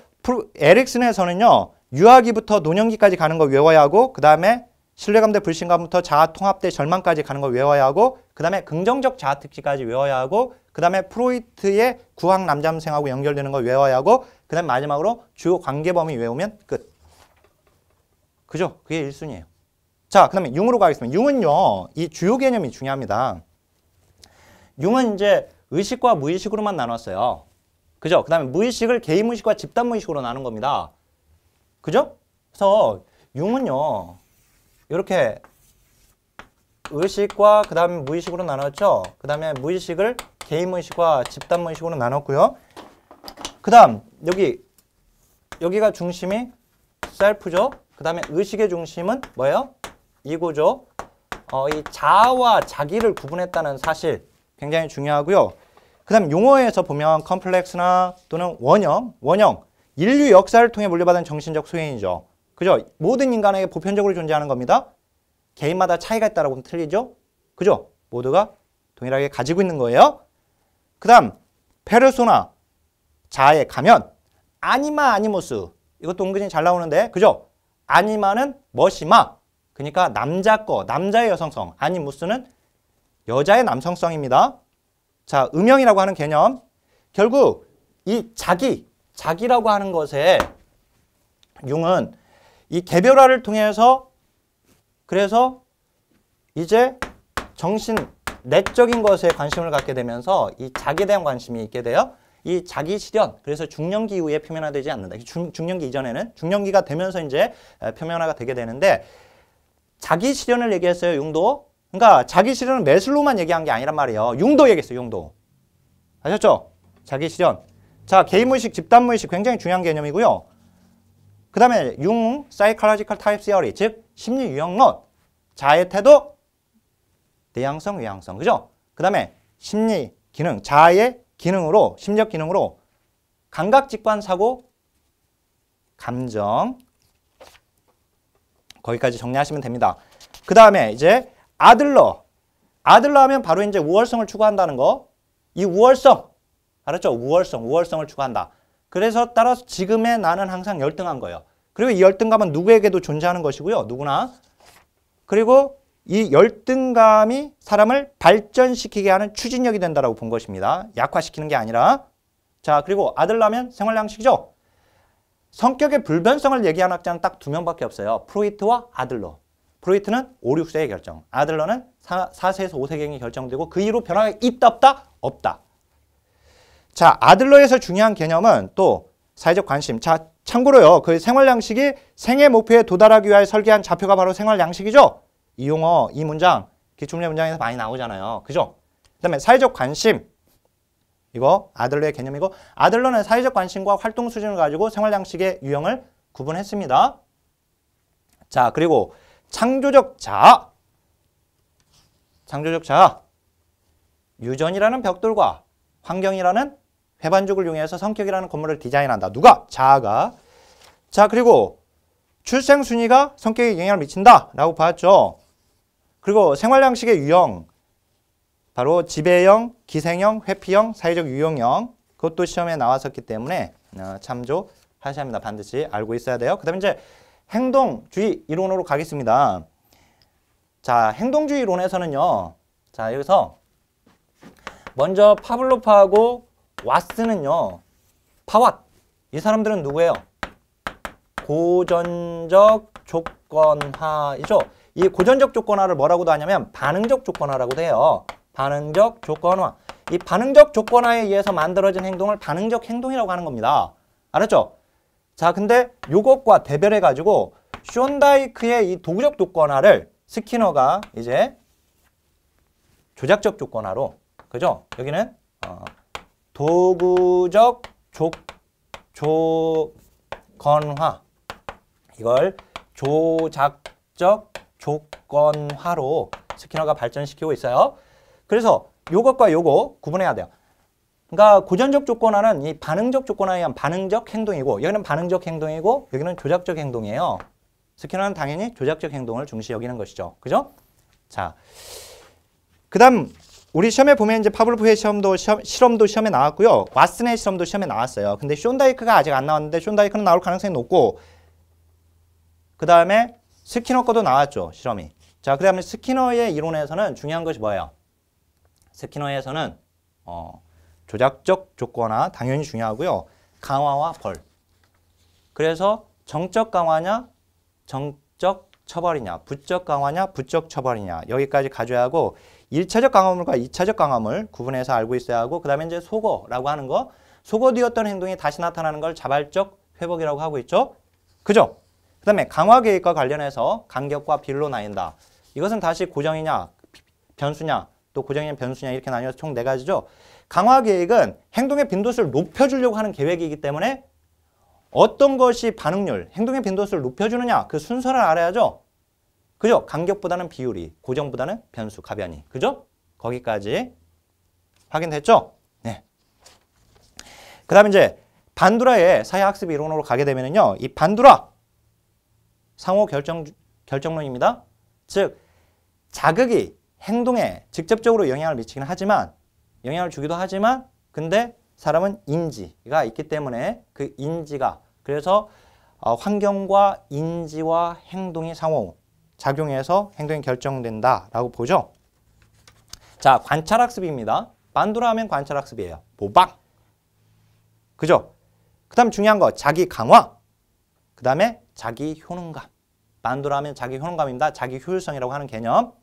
에릭슨에서는요. 유아기부터 노년기까지 가는 거 외워야 하고 그 다음에 신뢰감 대 불신감부터 자아 통합 대 절망까지 가는 거 외워야 하고 그 다음에 긍정적 자아 특질까지 외워야 하고 그 다음에 프로이트의 구황 남잠생하고 연결되는 거 외워야 하고 그 다음에 마지막으로 주요 관계 범위 외우면 끝. 그죠? 그게 1순위예요. 자, 그 다음에 융으로 가겠습니다. 융은요. 이 주요 개념이 중요합니다. 융은 이제 의식과 무의식으로만 나눴어요. 그죠? 그 다음에 무의식을 개인무의식과 집단무의식으로 나눈 겁니다. 그죠? 그래서 융은요. 이렇게 의식과 그 다음에 무의식으로 나눴죠. 그 다음에 무의식을 개인무의식과 집단무의식으로 나눴고요. 그 다음 여기가 중심이 셀프죠. 그 다음에 의식의 중심은 뭐예요? 이고죠. 이 자아와 자기를 구분했다는 사실 굉장히 중요하고요. 그 다음 용어에서 보면 컴플렉스나 또는 원형, 인류 역사를 통해 물려받은 정신적 소행이죠. 그죠? 모든 인간에게 보편적으로 존재하는 겁니다. 개인마다 차이가 있다라고 하면 틀리죠? 그죠? 모두가 동일하게 가지고 있는 거예요. 그 다음 페르소나, 자아의 가면, 아니마, 아니모스. 이것도 은근히 잘 나오는데, 그죠? 아니마는 머시마. 그러니까 남자 거, 남자의 여성성. 아니무스는 여자의 남성성입니다. 자, 음영이라고 하는 개념. 결국 이 자기라고 하는 것에 융은 이 개별화를 통해서 그래서 이제 정신 내적인 것에 관심을 갖게 되면서 이 자기에 대한 관심이 있게 돼요. 이 자기 실현, 그래서 중년기 이후에 표면화되지 않는다. 중년기 이전에는 중년기가 되면서 이제 표면화가 되게 되는데 자기 실현을 얘기했어요. 융도. 그러니까 자기 실현은 매슬로우만 얘기한 게 아니란 말이에요. 융도 얘기했어요. 융도. 아셨죠? 자기 실현. 자, 개인무의식, 집단무의식 굉장히 중요한 개념이고요. 그 다음에 융, Psychological Type Theory, 즉 심리유형론. 자아의 태도, 내향성, 외향성. 그죠? 그 다음에 심리 기능, 자아의 기능으로, 심리적 기능으로 감각, 직관, 사고, 감정. 거기까지 정리하시면 됩니다. 그 다음에 이제 아들러 하면 바로 이제 우월성을 추구한다는 거. 이 우월성, 알았죠? 우월성을 추구한다. 그래서 따라서 지금의 나는 항상 열등한 거예요. 그리고 이 열등감은 누구에게도 존재하는 것이고요. 누구나. 그리고 이 열등감이 사람을 발전시키게 하는 추진력이 된다라고 본 것입니다. 약화시키는 게 아니라. 자, 그리고 아들러면 생활양식이죠. 성격의 불변성을 얘기하는 학자는 딱 2명밖에 없어요. 프로이트와 아들러. 프로이트는 5, 6세의 결정. 아들러는 4세에서 5세경이 결정되고 그 이후로 변화가 있다 없다? 없다. 자, 아들러에서 중요한 개념은 또 사회적 관심. 자, 참고로요. 그 생활 양식이 생애 목표에 도달하기 위하여 설계한 좌표가 바로 생활 양식이죠. 이 용어, 이 문장 기출문제 문장에서 많이 나오잖아요. 그죠? 그다음에 사회적 관심. 이거 아들러의 개념이고 아들러는 사회적 관심과 활동 수준을 가지고 생활 양식의 유형을 구분했습니다. 자, 그리고 창조적 자아. 창조적 자아. 유전이라는 벽돌과 환경이라는 회반죽을 이용해서 성격이라는 건물을 디자인한다. 누가? 자아가. 자, 그리고 출생 순위가 성격에 영향을 미친다 라고 봤죠. 그리고 생활 양식의 유형. 바로 지배형, 기생형, 회피형, 사회적 유형형. 그것도 시험에 나왔었기 때문에 참조하셔야 합니다. 반드시 알고 있어야 돼요. 그 다음에 이제 행동주의 이론으로 가겠습니다. 자, 행동주의 이론에서는요. 자, 여기서 먼저 파블로프하고 왓슨은요. 파왓. 이 사람들은 누구예요? 고전적 조건화이죠. 이 고전적 조건화를 뭐라고도 하냐면 반응적 조건화라고도 해요. 반응적 조건화. 이 반응적 조건화에 의해서 만들어진 행동을 반응적 행동이라고 하는 겁니다. 알았죠? 자, 근데 요것과 대별해가지고 쇼다이크의 이 도구적 조건화를 스키너가 이제 조작적 조건화로, 그죠? 여기는 도구적 조건화. 이걸 조작적 조건화로 스키너가 발전시키고 있어요. 그래서 요것과 요거 구분해야 돼요. 그러니까 고전적 조건화는 이 반응적 조건화에 의한 반응적 행동이고 여기는 반응적 행동이고 여기는 조작적 행동이에요. 스키너는 당연히 조작적 행동을 중시 여기는 것이죠. 그죠? 자, 그 다음 우리 시험에 보면 이제 파블로프의 실험도 시험에 나왔고요. 왓슨의 실험도 시험에 나왔어요. 근데 쇼다이크가 아직 안 나왔는데 쇼다이크는 나올 가능성이 높고 그 다음에 스키너 거도 나왔죠. 실험이. 자, 그 다음에 스키너의 이론에서는 중요한 것이 뭐예요? 스키너에서는 조작적 조건화 당연히 중요하고요. 강화와 벌. 그래서 정적 강화냐, 정적 처벌이냐, 부적 강화냐, 부적 처벌이냐 여기까지 가져야 하고 1차적 강화물과 2차적 강화물 구분해서 알고 있어야 하고 그 다음에 이제 소거라고 하는 거 소거되었던 행동이 다시 나타나는 걸 자발적 회복이라고 하고 있죠. 그죠? 그 다음에 강화 계획과 관련해서 간격과 비율로 나뉜다. 이것은 다시 고정이냐, 변수냐, 또 고정이냐, 변수냐 이렇게 나뉘어서 총 4가지죠. 강화 계획은 행동의 빈도수를 높여주려고 하는 계획이기 때문에 어떤 것이 반응률, 행동의 빈도수를 높여주느냐 그 순서를 알아야죠. 그죠? 간격보다는 비율이, 고정보다는 변수, 가변이. 그죠? 거기까지 확인됐죠? 네. 그 다음에 이제 반두라의 사회학습 이론으로 가게 되면요. 이 반두라 상호 결정론입니다. 즉 자극이 행동에 직접적으로 영향을 미치긴 하지만 영향을 주기도 하지만 근데 사람은 인지가 있기 때문에 그 인지가 그래서 환경과 인지와 행동이 상호 작용해서 행동이 결정된다라고 보죠. 자, 관찰학습입니다. 반두라 하면 관찰학습이에요. 모방. 그죠? 그 다음 중요한 거 자기 강화. 그 다음에 자기 효능감. 반두라 하면 자기 효능감입니다. 자기 효율성이라고 하는 개념.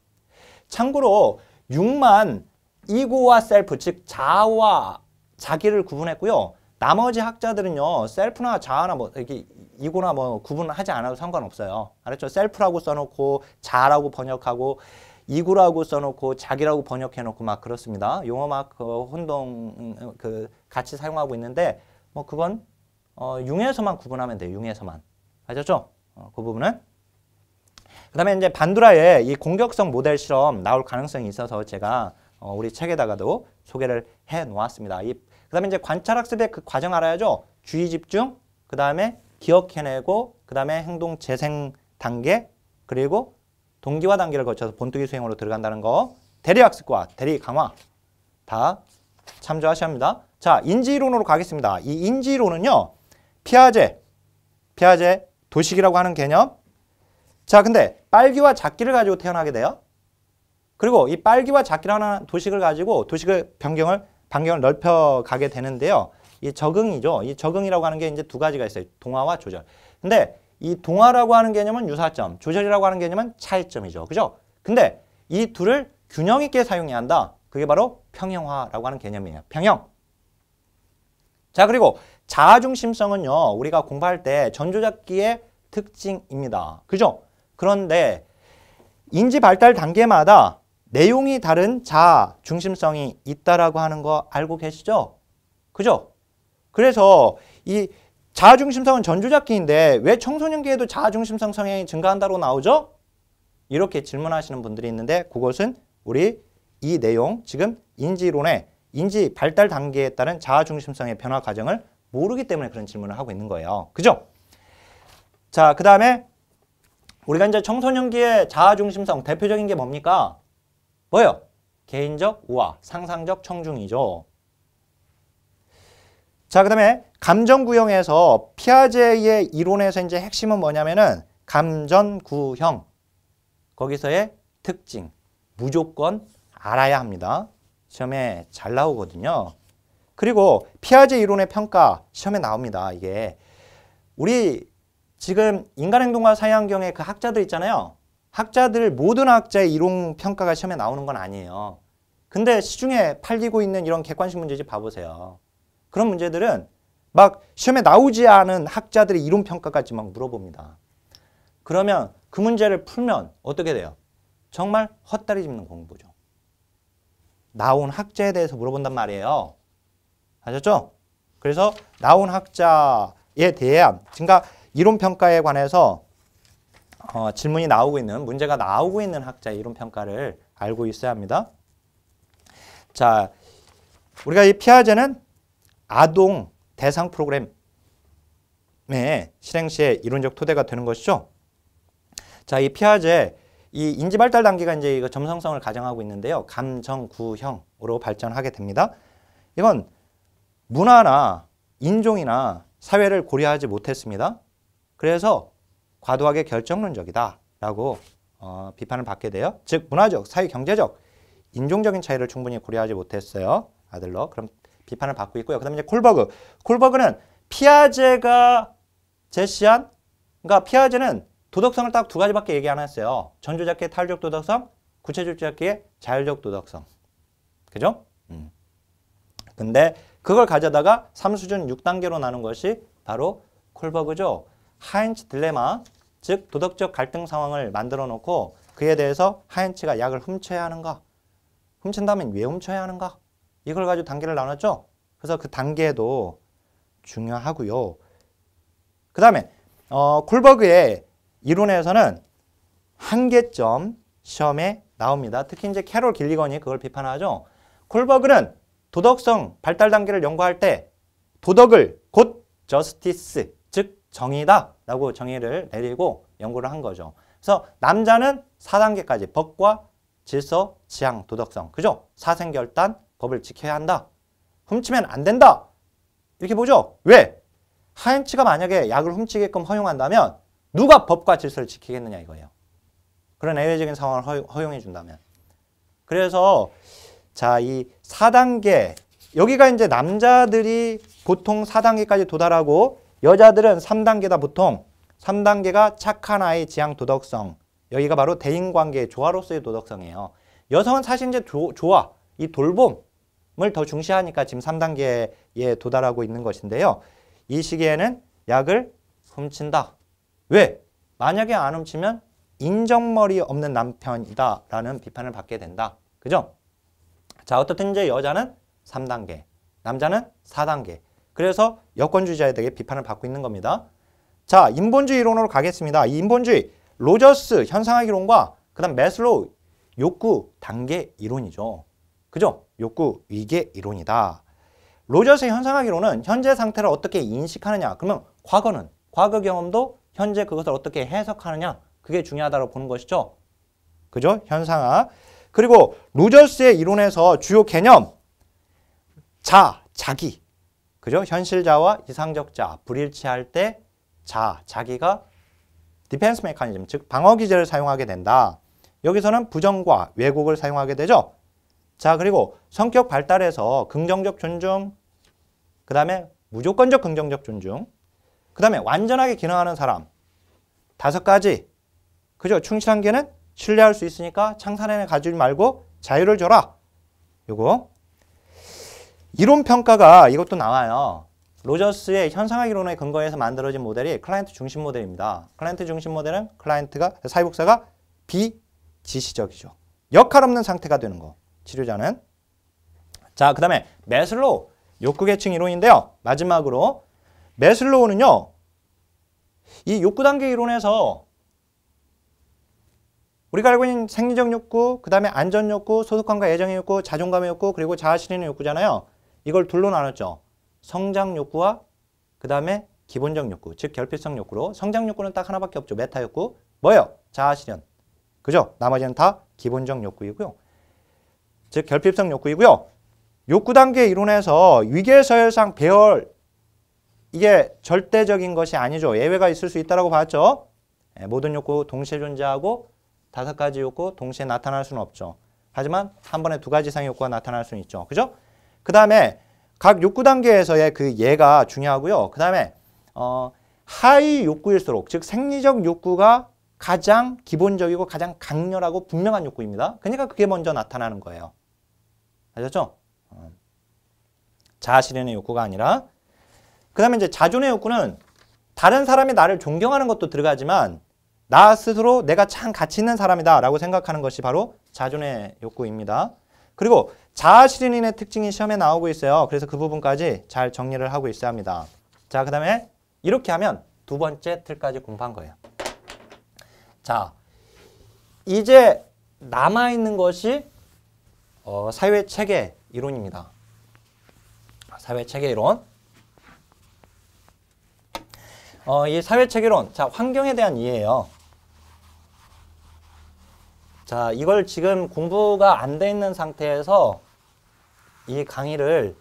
참고로 6만 이고와 셀프 즉 자아와 자기를 구분했고요. 나머지 학자들은요. 셀프나 자아나 뭐 이렇게 이고나 뭐 구분하지 않아도 상관없어요. 알았죠? 셀프라고 써놓고 자아라고 번역하고 이고라고 써놓고 자기라고 번역해놓고 막 그렇습니다. 용어 막 혼동 같이 사용하고 있는데 뭐 그건 융에서만 구분하면 돼요. 융에서만. 아셨죠? 그 부분은. 그 다음에 이제 반두라의 이 공격성 모델 실험 나올 가능성이 있어서 제가 우리 책에다가도 소개를 해 놓았습니다. 그 다음에 이제 관찰학습의 그 과정 알아야죠. 주의 집중, 그 다음에 기억해내고, 그 다음에 행동 재생 단계, 그리고 동기화 단계를 거쳐서 본투기 수행으로 들어간다는 거. 대리학습과 대리 강화 다 참조하셔야 합니다. 자, 인지이론으로 가겠습니다. 이 인지이론은요. 피아제 도식이라고 하는 개념. 자, 근데 빨기와 작기를 가지고 태어나게 돼요. 그리고 이 빨기와 작기라는 도식을 가지고 도식의 반경을 넓혀가게 되는데요. 이 적응이죠. 이 적응이라고 하는 게 이제 두 가지가 있어요. 동화와 조절. 근데 이 동화라고 하는 개념은 유사점, 조절이라고 하는 개념은 차이점이죠. 그죠? 근데 이 둘을 균형 있게 사용해야 한다. 그게 바로 평형화라고 하는 개념이에요. 평형. 자, 그리고 자아중심성은요, 우리가 공부할 때 전조작기의 특징입니다. 그죠? 그런데 인지 발달 단계마다 내용이 다른 자아중심성이 있다라고 하는 거 알고 계시죠? 그죠? 그래서 이 자아중심성은 전조작기인데 왜 청소년기에도 자아중심성 성향이 증가한다고 나오죠? 이렇게 질문하시는 분들이 있는데 그것은 우리 이 내용 지금 인지론의 인지 발달 단계에 따른 자아중심성의 변화 과정을 모르기 때문에 그런 질문을 하고 있는 거예요. 그죠? 자, 그 다음에 우리가 이제 청소년기의 자아중심성 대표적인 게 뭡니까? 뭐예요? 개인적 우화, 상상적 청중이죠. 자, 그 다음에 감정구형에서 피아제의 이론에서 이제 핵심은 뭐냐면은 감전구형. 거기서의 특징, 무조건 알아야 합니다. 시험에 잘 나오거든요. 그리고 피아제 이론의 평가 시험에 나옵니다. 이게 우리 지금 인간행동과 사회환경의 그 학자들 있잖아요. 학자들 모든 학자의 이론 평가가 시험에 나오는 건 아니에요. 근데 시중에 팔리고 있는 이런 객관식 문제집 봐보세요. 그런 문제들은 막 시험에 나오지 않은 학자들의 이론 평가까지 막 물어봅니다. 그러면 그 문제를 풀면 어떻게 돼요? 정말 헛다리 짚는 공부죠. 나온 학자에 대해서 물어본단 말이에요. 아셨죠? 그래서 나온 학자에 대한 그러니까 이론 평가에 관해서 질문이 나오고 있는 문제가 나오고 있는 학자의 이론 평가를 알고 있어야 합니다. 자, 우리가 이 피아제는 아동 대상 프로그램의 실행 시의 이론적 토대가 되는 것이죠. 자, 이 피아제 이 인지 발달 단계가 이제 이거 점성성을 가정하고 있는데요. 감정구형으로 발전하게 됩니다. 이건 문화나 인종이나 사회를 고려하지 못했습니다. 그래서 과도하게 결정론적이다라고 비판을 받게 돼요. 즉 문화적, 사회, 경제적, 인종적인 차이를 충분히 고려하지 못했어요. 아들러. 그럼 비판을 받고 있고요. 그 다음에 이제 콜버그. 콜버그는 피아제가 제시한 그러니까 피아제는 도덕성을 딱 두 가지밖에 얘기 안 했어요. 전조작기의 탈적 도덕성, 구체적작기의 자율적 도덕성. 그죠? 근데 그걸 가져다가 3수준 6단계로 나눈 것이 바로 콜버그죠. 하인츠 딜레마, 즉 도덕적 갈등 상황을 만들어 놓고 그에 대해서 하인츠가 약을 훔쳐야 하는가? 훔친다면 왜 훔쳐야 하는가? 이걸 가지고 단계를 나눴죠. 그래서 그 단계도 중요하고요. 그 다음에 콜버그의 이론에서는 한계점 시험에 나옵니다. 특히 이제 캐롤 길리건이 그걸 비판하죠. 콜버그는 도덕성 발달 단계를 연구할 때 도덕을 곧 저스티스, 즉 정의다라고 정의를 내리고 연구를 한 거죠. 그래서 남자는 4단계까지 법과 질서, 지향, 도덕성, 그죠? 사생결단, 법을 지켜야 한다. 훔치면 안 된다. 이렇게 보죠. 왜? 하인츠가 만약에 약을 훔치게끔 허용한다면 누가 법과 질서를 지키겠느냐 이거예요. 그런 예외적인 상황을 허용해 준다면. 그래서 자, 이 4단계 여기가 이제 남자들이 보통 4단계까지 도달하고 여자들은 3단계다 보통. 3단계가 착한 아이 지향 도덕성. 여기가 바로 대인관계의 조화로서의 도덕성이에요. 여성은 사실 이제 조화, 이 돌봄을 더 중시하니까 지금 3단계에 도달하고 있는 것인데요. 이 시기에는 약을 훔친다. 왜? 만약에 안 훔치면 인정머리 없는 남편이다라는 비판을 받게 된다. 그죠? 자, 어떻든 이제 여자는 3단계, 남자는 4단계. 그래서 여권주의자에게 비판을 받고 있는 겁니다. 자, 인본주의 이론으로 가겠습니다. 이 인본주의, 로저스 현상학 이론과 그 다음 매슬로우 욕구 단계 이론이죠. 그죠? 욕구 위계 이론이다. 로저스의 현상학 이론은 현재 상태를 어떻게 인식하느냐. 그러면 과거는, 과거 경험도 현재 그것을 어떻게 해석하느냐. 그게 중요하다고 보는 것이죠. 그죠? 현상학. 그리고 로저스의 이론에서 주요 개념, 자기. 그죠? 현실자와 이상적자, 불일치할 때 자기가 디펜스 메커니즘, 즉 방어 기제를 사용하게 된다. 여기서는 부정과 왜곡을 사용하게 되죠. 자, 그리고 성격 발달에서 긍정적 존중, 그 다음에 무조건적 긍정적 존중, 그 다음에 완전하게 기능하는 사람. 5가지. 그죠? 충실한 개는 신뢰할 수 있으니까 창산해내 가지지 말고 자유를 줘라. 요거. 이론 평가가 이것도 나와요. 로저스의 현상학 이론에 근거해서 만들어진 모델이 클라이언트 중심 모델입니다. 클라이언트 중심 모델은 사회복사가 비지시적이죠. 역할 없는 상태가 되는 거. 치료자는. 자, 그 다음에 매슬로우 욕구계층 이론인데요. 마지막으로 매슬로우는요. 이 욕구단계 이론에서 우리가 알고 있는 생리적 욕구, 그 다음에 안전욕구, 소속감과 애정의 욕구, 자존감의 욕구, 그리고 자아실현의 욕구잖아요. 이걸 둘로 나눴죠. 성장욕구와 그 다음에 기본적 욕구, 즉 결핍성 욕구로. 성장욕구는 딱 하나밖에 없죠. 메타욕구. 뭐예요? 자아실현. 그죠? 나머지는 다 기본적 욕구이고요. 즉 결핍성 욕구이고요. 욕구단계 이론에서 위계서열상 배열, 이게 절대적인 것이 아니죠. 예외가 있을 수 있다고 봤죠. 모든 욕구 동시에 존재하고 5가지 욕구 동시에 나타날 수는 없죠. 하지만 한 번에 2가지 이상의 욕구가 나타날 수는 있죠. 그죠? 그 다음에 각 욕구 단계에서의 그 예가 중요하고요. 그 다음에 하위 욕구일수록, 즉 생리적 욕구가 가장 기본적이고 가장 강렬하고 분명한 욕구입니다. 그러니까 그게 먼저 나타나는 거예요. 아셨죠? 자아실현의 욕구가 아니라. 그 다음에 이제 자존의 욕구는 다른 사람이 나를 존경하는 것도 들어가지만 나 스스로 내가 참 가치 있는 사람이다 라고 생각하는 것이 바로 자존의 욕구입니다. 그리고 자아실현인의 특징이 시험에 나오고 있어요. 그래서 그 부분까지 잘 정리를 하고 있어야 합니다. 자, 그 다음에 이렇게 하면 두 번째 틀까지 공부한 거예요. 자, 이제 남아있는 것이 사회체계 이론입니다. 사회체계 이론. 이 사회체계 이론, 자, 환경에 대한 이해예요. 자, 이걸 지금 공부가 안 돼 있는 상태에서 이 강의를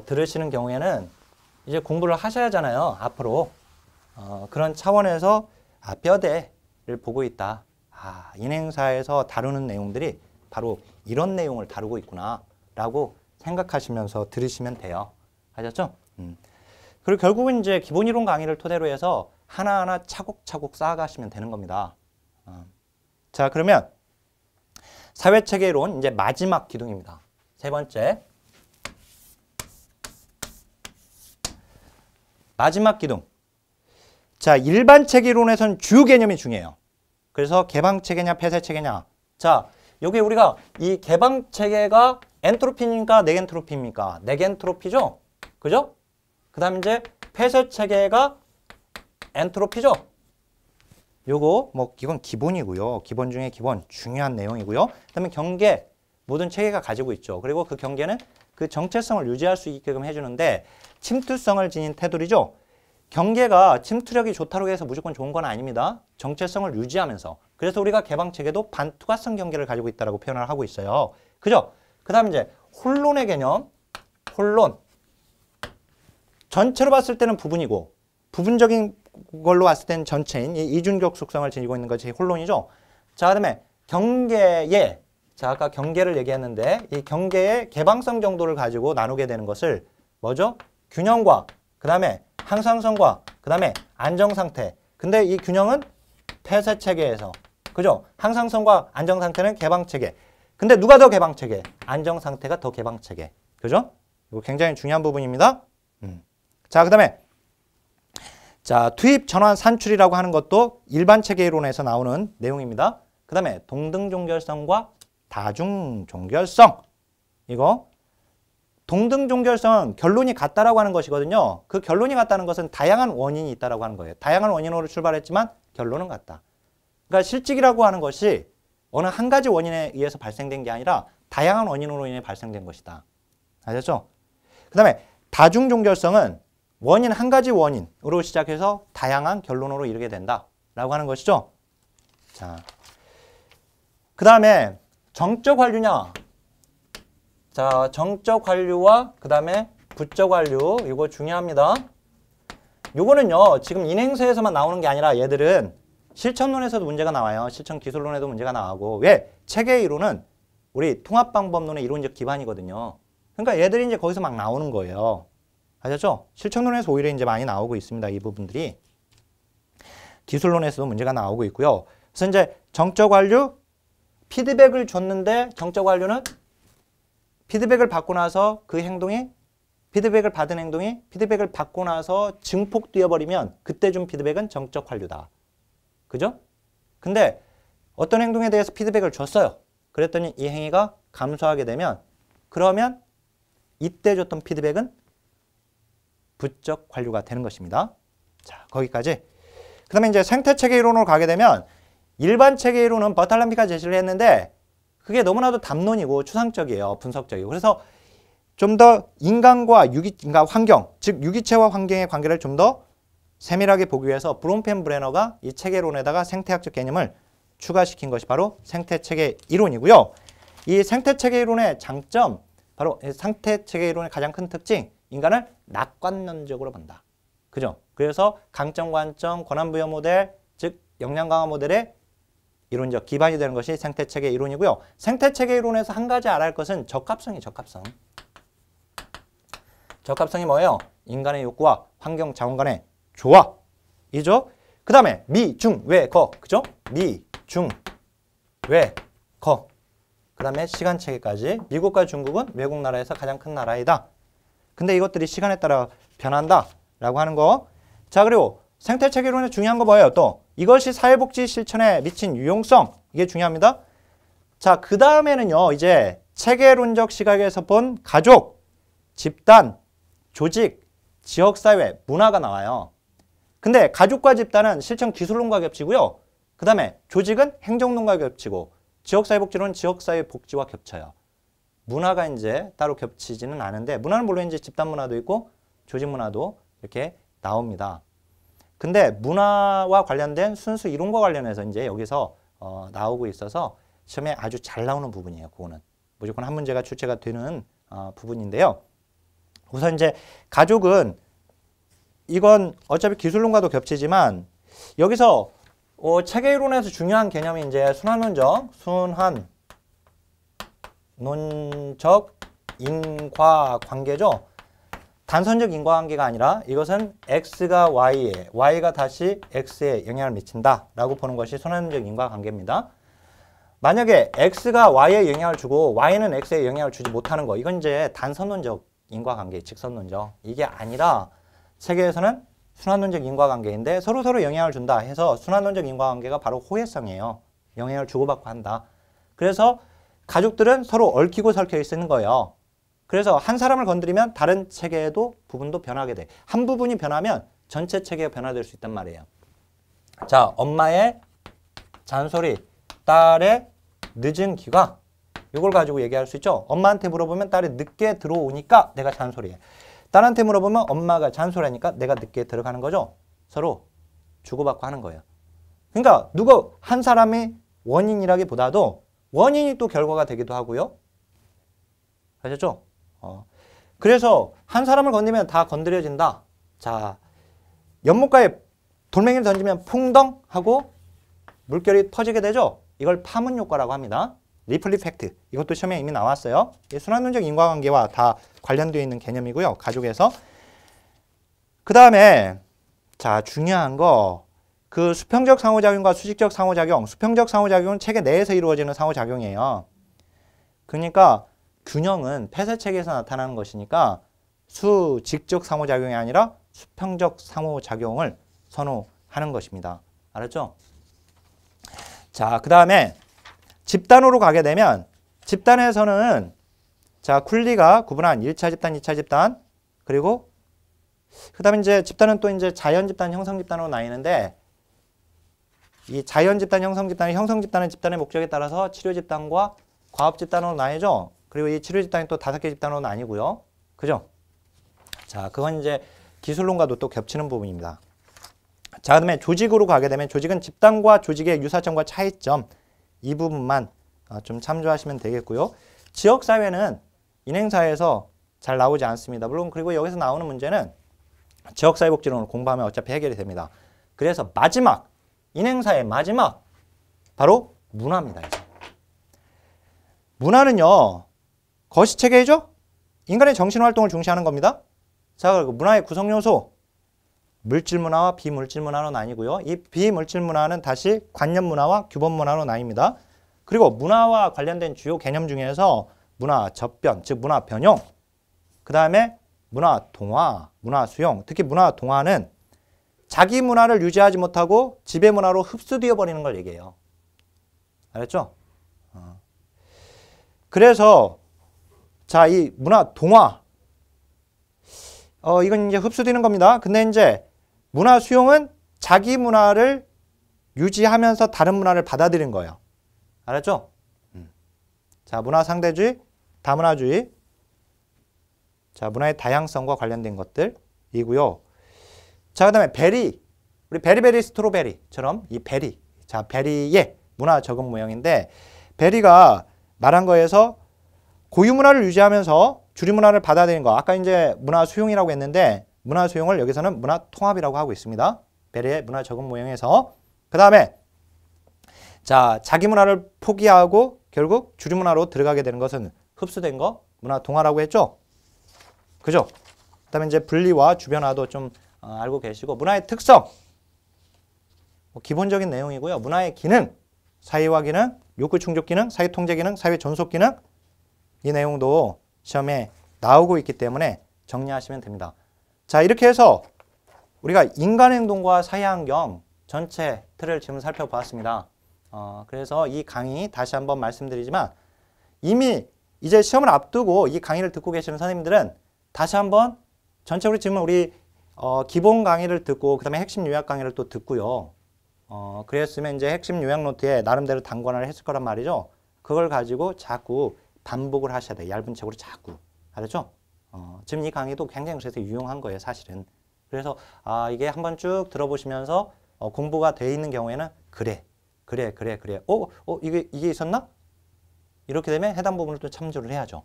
들으시는 경우에는 이제 공부를 하셔야 하잖아요. 앞으로. 그런 차원에서 뼈대를 보고 있다. 인행사에서 다루는 내용들이 바로 이런 내용을 다루고 있구나 라고 생각하시면서 들으시면 돼요. 아셨죠? 그리고 결국은 이제 기본이론 강의를 토대로 해서 하나하나 차곡차곡 쌓아가시면 되는 겁니다. 자, 그러면 사회체계론 이제 마지막 기둥입니다. 세 번째. 마지막 기둥. 자, 일반 체계론에서는 주요 개념이 중요해요. 그래서 개방체계냐 폐쇄체계냐. 자, 여기 우리가 이 개방체계가 엔트로피입니까? 네겐트로피입니까? 네겐트로피죠? 그죠? 그 다음에 이제 폐쇄체계가 엔트로피죠? 요거 이건 기본이고요. 기본 중에 기본, 중요한 내용이고요. 그 다음에 경계, 모든 체계가 가지고 있죠. 그리고 그 경계는 그 정체성을 유지할 수 있게끔 해주는데 침투성을 지닌 테두리죠. 경계가 침투력이 좋다고 해서 무조건 좋은 건 아닙니다. 정체성을 유지하면서. 그래서 우리가 개방체계도 반투과성 경계를 가지고 있다고 표현을 하고 있어요. 그죠? 그 다음에 이제 혼론의 개념, 혼론. 전체로 봤을 때는 부분이고 부분적인 걸로 봤을 때는 전체인 이 이중격 속성을 지니고 있는 것이 혼론이죠. 자, 그다음에 경계의, 자, 아까 경계를 얘기했는데 이 경계의 개방성 정도를 가지고 나누게 되는 것을 뭐죠? 균형과 그 다음에 항상성과 그 다음에 안정상태. 근데 이 균형은 폐쇄체계에서, 그죠? 항상성과 안정상태는 개방체계. 근데 누가 더 개방체계? 안정상태가 더 개방체계. 그죠? 이거 굉장히 중요한 부분입니다. 자, 그 다음에 자, 투입, 전환, 산출이라고 하는 것도 일반 체계 이론에서 나오는 내용입니다. 그 다음에 동등 종결성과 다중 종결성. 이거 동등 종결성은 결론이 같다라고 하는 것이거든요. 그 결론이 같다는 것은 다양한 원인이 있다라고 하는 거예요. 다양한 원인으로 출발했지만 결론은 같다. 그러니까 실직이라고 하는 것이 어느 한 가지 원인에 의해서 발생된 게 아니라 다양한 원인으로 인해 발생된 것이다. 아셨죠? 그 다음에 다중 종결성은 원인 한 가지 원인으로 시작해서 다양한 결론으로 이르게 된다라고 하는 것이죠. 자, 그 다음에 정적 환류냐? 자, 정적 환류와 그 다음에 부적 환류, 이거 중요합니다. 요거는요, 지금 인행서에서만 나오는 게 아니라 얘들은 실천론에서도 문제가 나와요. 실천 기술론에도 문제가 나오고. 왜? 체계 이론은 우리 통합방법론의 이론적 기반이거든요. 그러니까 얘들이 이제 거기서 막 나오는 거예요. 아셨죠? 실천론에서 오히려 이제 많이 나오고 있습니다. 이 부분들이. 기술론에서도 문제가 나오고 있고요. 그래서 이제 정적 완류, 피드백을 줬는데 정적 완류는 피드백을 받고 나서 그 행동이 피드백을 받은 행동이 피드백을 받고 나서 증폭 뛰어버리면 그때 준 피드백은 정적 환류다. 그죠? 근데 어떤 행동에 대해서 피드백을 줬어요. 그랬더니 이 행위가 감소하게 되면 그러면 이때 줬던 피드백은 부적 환류가 되는 것입니다. 자, 거기까지. 그 다음에 이제 생태체계 이론으로 가게 되면 일반 체계 이론은 버탈람피가 제시를 했는데 그게 너무나도 담론이고 추상적이에요. 분석적이고. 그래서 좀 더 인간과 그러니까 환경, 즉 유기체와 환경의 관계를 좀 더 세밀하게 보기 위해서 브롬펜브레너가 이 체계론에다가 생태학적 개념을 추가시킨 것이 바로 생태체계 이론이고요. 이 생태체계 이론의 장점, 바로 생태체계 이론의 가장 큰 특징, 인간을 낙관론적으로 본다. 그죠? 그래서 강점, 관점, 권한부여 모델, 즉 역량 강화 모델의 이론적 기반이 되는 것이 생태체계 이론이고요. 생태체계 이론에서 한 가지 알아야 할 것은 적합성이 적합성. 적합성이 뭐예요? 인간의 욕구와 환경 자원 간의 조화이죠. 그 다음에 미, 중, 외, 거. 그죠? 미, 중, 외, 거. 그 다음에 시간체계까지. 미국과 중국은 외국 나라에서 가장 큰 나라이다. 근데 이것들이 시간에 따라 변한다 라고 하는 거. 자, 그리고 생태체계 이론의 중요한 거 뭐예요? 또 이것이 사회복지 실천에 미친 유용성. 이게 중요합니다. 자, 그 다음에는요. 이제 체계론적 시각에서 본 가족, 집단, 조직, 지역사회, 문화가 나와요. 근데 가족과 집단은 실천 기술론과 겹치고요. 그 다음에 조직은 행정론과 겹치고 지역사회복지론은 지역사회복지와 겹쳐요. 문화가 이제 따로 겹치지는 않은데 문화는 물론 이제 집단 문화도 있고 조직 문화도 이렇게 나옵니다. 근데 문화와 관련된 순수 이론과 관련해서 이제 여기서 나오고 있어서 시험에 아주 잘 나오는 부분이에요. 그거는 무조건 한 문제가 출제가 되는 부분인데요. 우선 이제 가족은 이건 어차피 기술론과도 겹치지만 여기서 체계이론에서 중요한 개념이 이제 순환론적 인과관계죠. 단선적 인과관계가 아니라 이것은 X가 Y에, Y가 다시 X에 영향을 미친다 라고 보는 것이 순환론적 인과관계입니다. 만약에 X가 Y에 영향을 주고 Y는 X에 영향을 주지 못하는 거, 이건 이제 단선론적 인과관계, 직선론적. 이게 아니라 세계에서는 순환론적 인과관계인데 서로 영향을 준다 해서 순환론적 인과관계가 바로 호혜성이에요. 영향을 주고받고 한다. 그래서 가족들은 서로 얽히고 설켜 있는 거예요. 그래서 한 사람을 건드리면 다른 체계에도 부분도 변하게 돼. 한 부분이 변하면 전체 체계가 변화될 수 있단 말이에요. 자, 엄마의 잔소리, 딸의 늦은 귀가, 이걸 가지고 얘기할 수 있죠. 엄마한테 물어보면 딸이 늦게 들어오니까 내가 잔소리해. 딸한테 물어보면 엄마가 잔소리하니까 내가 늦게 들어가는 거죠. 서로 주고받고 하는 거예요. 그러니까 누가 한 사람이 원인이라기보다도 원인이 또 결과가 되기도 하고요. 아셨죠? 그래서 한 사람을 건드리면 다 건드려진다. 자, 연못가에 돌멩이를 던지면 풍덩 하고 물결이 터지게 되죠. 이걸 파문 효과라고 합니다. 리플 이펙트. 이것도 시험에 이미 나왔어요. 순환론적 인과관계와 다 관련되어 있는 개념이고요. 가족에서. 그 다음에 자, 중요한 거, 그 수평적 상호작용과 수직적 상호작용. 수평적 상호작용은 체계 내에서 이루어지는 상호작용이에요. 그러니까 균형은 폐쇄체계에서 나타나는 것이니까 수직적 상호작용이 아니라 수평적 상호작용을 선호하는 것입니다. 알았죠? 자, 그 다음에 집단으로 가게 되면 집단에서는 자, 쿨리가 구분한 1차 집단, 2차 집단, 그리고 그 다음에 이제 집단은 또 이제 자연 집단, 형성 집단으로 나뉘는데 이 자연 집단, 형성 집단, 형성 집단은 집단의 목적에 따라서 치료 집단과 과업 집단으로 나뉘죠. 그리고 이 치료 집단이 또 5개 집단으로 나뉘고요. 그죠? 자, 그건 이제 기술론과도 또 겹치는 부분입니다. 자, 그다음에 조직으로 가게 되면 조직은 집단과 조직의 유사점과 차이점, 이 부분만 좀 참조하시면 되겠고요. 지역사회는 인행사회에서 잘 나오지 않습니다. 물론 그리고 여기서 나오는 문제는 지역사회복지론을 공부하면 어차피 해결이 됩니다. 그래서 마지막, 인행사의 마지막 바로 문화입니다. 이제. 문화는요, 거시체계죠? 인간의 정신활동을 중시하는 겁니다. 자, 그리고 문화의 구성요소, 물질문화와 비물질문화로 나뉘고요. 이 비물질문화는 다시 관념문화와 규범문화로 나뉩니다. 그리고 문화와 관련된 주요 개념 중에서 문화 접변, 즉 문화 변용, 그 다음에 문화 동화, 문화 수용, 특히 문화 동화는 자기 문화를 유지하지 못하고 지배 문화로 흡수되어 버리는 걸 얘기해요. 알았죠? 그래서 자, 이 문화 동화 이건 이제 흡수되는 겁니다. 근데 이제 문화 수용은 자기 문화를 유지하면서 다른 문화를 받아들이는 거예요. 알았죠? 자, 문화 상대주의, 다문화주의. 자, 문화의 다양성과 관련된 것들이고요. 자, 그다음에 베리. 우리 베리베리 스트로베리처럼 이 베리. 자, 베리의 문화 적응 모형인데 베리가 말한 거에서 고유 문화를 유지하면서 주류 문화를 받아들이는 거. 아까 이제 문화 수용이라고 했는데 문화 수용을 여기서는 문화 통합이라고 하고 있습니다. 베리의 문화 적응 모형에서. 그다음에 자, 자기 문화를 포기하고 결국 주류 문화로 들어가게 되는 것은 흡수된 거 문화 동화라고 했죠. 그죠? 그다음에 이제 분리와 주변화도 좀 알고 계시고 문화의 특성 기본적인 내용이고요. 문화의 기능, 사회화 기능, 욕구 충족 기능, 사회 통제 기능, 사회 존속 기능 이 내용도 시험에 나오고 있기 때문에 정리하시면 됩니다. 자, 이렇게 해서 우리가 인간행동과 사회환경 전체 틀을 지금 살펴보았습니다. 그래서 이 강의 다시 한번 말씀드리지만 이미 이제 시험을 앞두고 이 강의를 듣고 계시는 선생님들은 다시 한번 전체적으로 지금 우리 기본 강의를 듣고 그 다음에 핵심 요약 강의를 또 듣고요. 그랬으면 이제 핵심 요약 노트에 나름대로 단권화를 했을 거란 말이죠. 그걸 가지고 자꾸 반복을 하셔야 돼요. 얇은 책으로 자꾸. 알았죠? 지금 이 강의도 굉장히 그래서 유용한 거예요, 사실은. 그래서 이게 한번 쭉 들어보시면서 공부가 돼 있는 경우에는 그래. 이게 있었나? 이렇게 되면 해당 부분을 또 참조를 해야죠.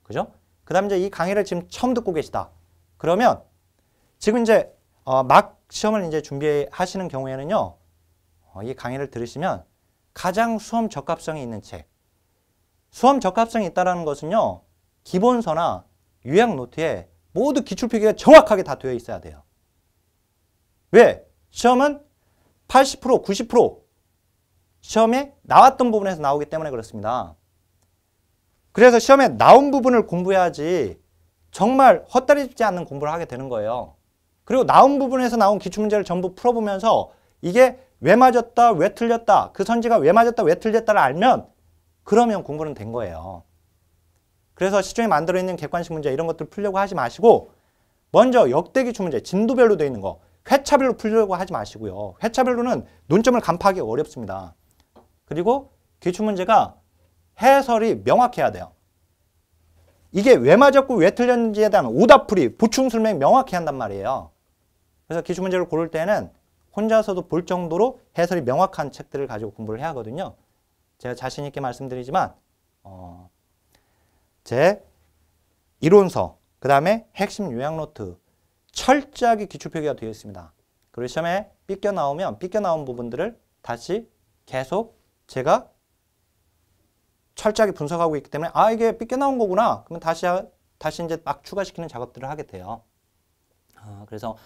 그죠? 그 다음에 이제 이 강의를 지금 처음 듣고 계시다. 그러면 지금 이제 막 시험을 이제 준비하시는 경우에는요. 이 강의를 들으시면 가장 수험 적합성이 있는 책. 수험 적합성이 있다는 것은요. 기본서나 요약 노트에 모두 기출필기가 정확하게 다 되어 있어야 돼요. 왜? 시험은 80%, 90% 시험에 나왔던 부분에서 나오기 때문에 그렇습니다. 그래서 시험에 나온 부분을 공부해야지 정말 헛다리지 않는 공부를 하게 되는 거예요. 그리고 나온 부분에서 나온 기출문제를 전부 풀어보면서 이게 왜 맞았다, 왜 틀렸다, 그 선지가 왜 맞았다, 왜 틀렸다를 알면 그러면 공부는 된 거예요. 그래서 시중에 만들어 있는 객관식 문제 이런 것들 풀려고 하지 마시고 먼저 역대 기출문제 진도별로 되어 있는 거 회차별로 풀려고 하지 마시고요. 회차별로는 논점을 간파하기 어렵습니다. 그리고 기출문제가 해설이 명확해야 돼요. 이게 왜 맞았고 왜 틀렸는지에 대한 오답풀이, 보충설명 명확히 한단 말이에요. 그래서 기출문제를 고를 때는 혼자서도 볼 정도로 해설이 명확한 책들을 가지고 공부를 해야 하거든요. 제가 자신 있게 말씀드리지만 제 이론서, 그 다음에 핵심 요약 노트 철저하게 기출표기가 되어 있습니다. 그리고 시험에 삐껴나오면 삐껴나온 부분들을 다시 계속 제가 철저하게 분석하고 있기 때문에 이게 삐껴나온 거구나. 그러면 다시 이제 막 추가시키는 작업들을 하게 돼요. 그래서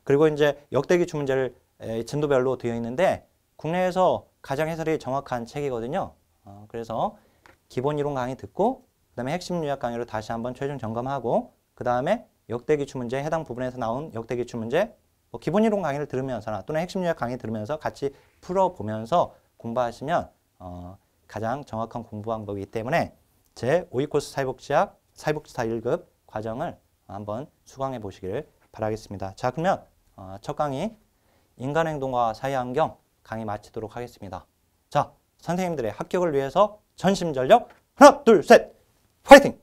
그리고 이제 역대 기출 문제를 진도별로 되어 있는데 국내에서 가장 해설이 정확한 책이거든요. 그래서 기본 이론 강의 듣고 그다음에 핵심 요약 강의로 다시 한번 최종 점검하고 그다음에 역대 기출 문제 해당 부분에서 나온 역대 기출 문제 기본 이론 강의를 들으면서나 또는 핵심 요약 강의 들으면서 같이 풀어보면서 공부하시면 가장 정확한 공부 방법이기 때문에 제 5위 코스 사회복지학 사회복지사 1급 과정을 한번 수강해 보시기를 바라겠습니다. 자, 그러면 첫 강의 인간행동과 사회환경 강의 마치도록 하겠습니다. 자, 선생님들의 합격을 위해서 전심전력 하나, 둘, 셋, 화이팅!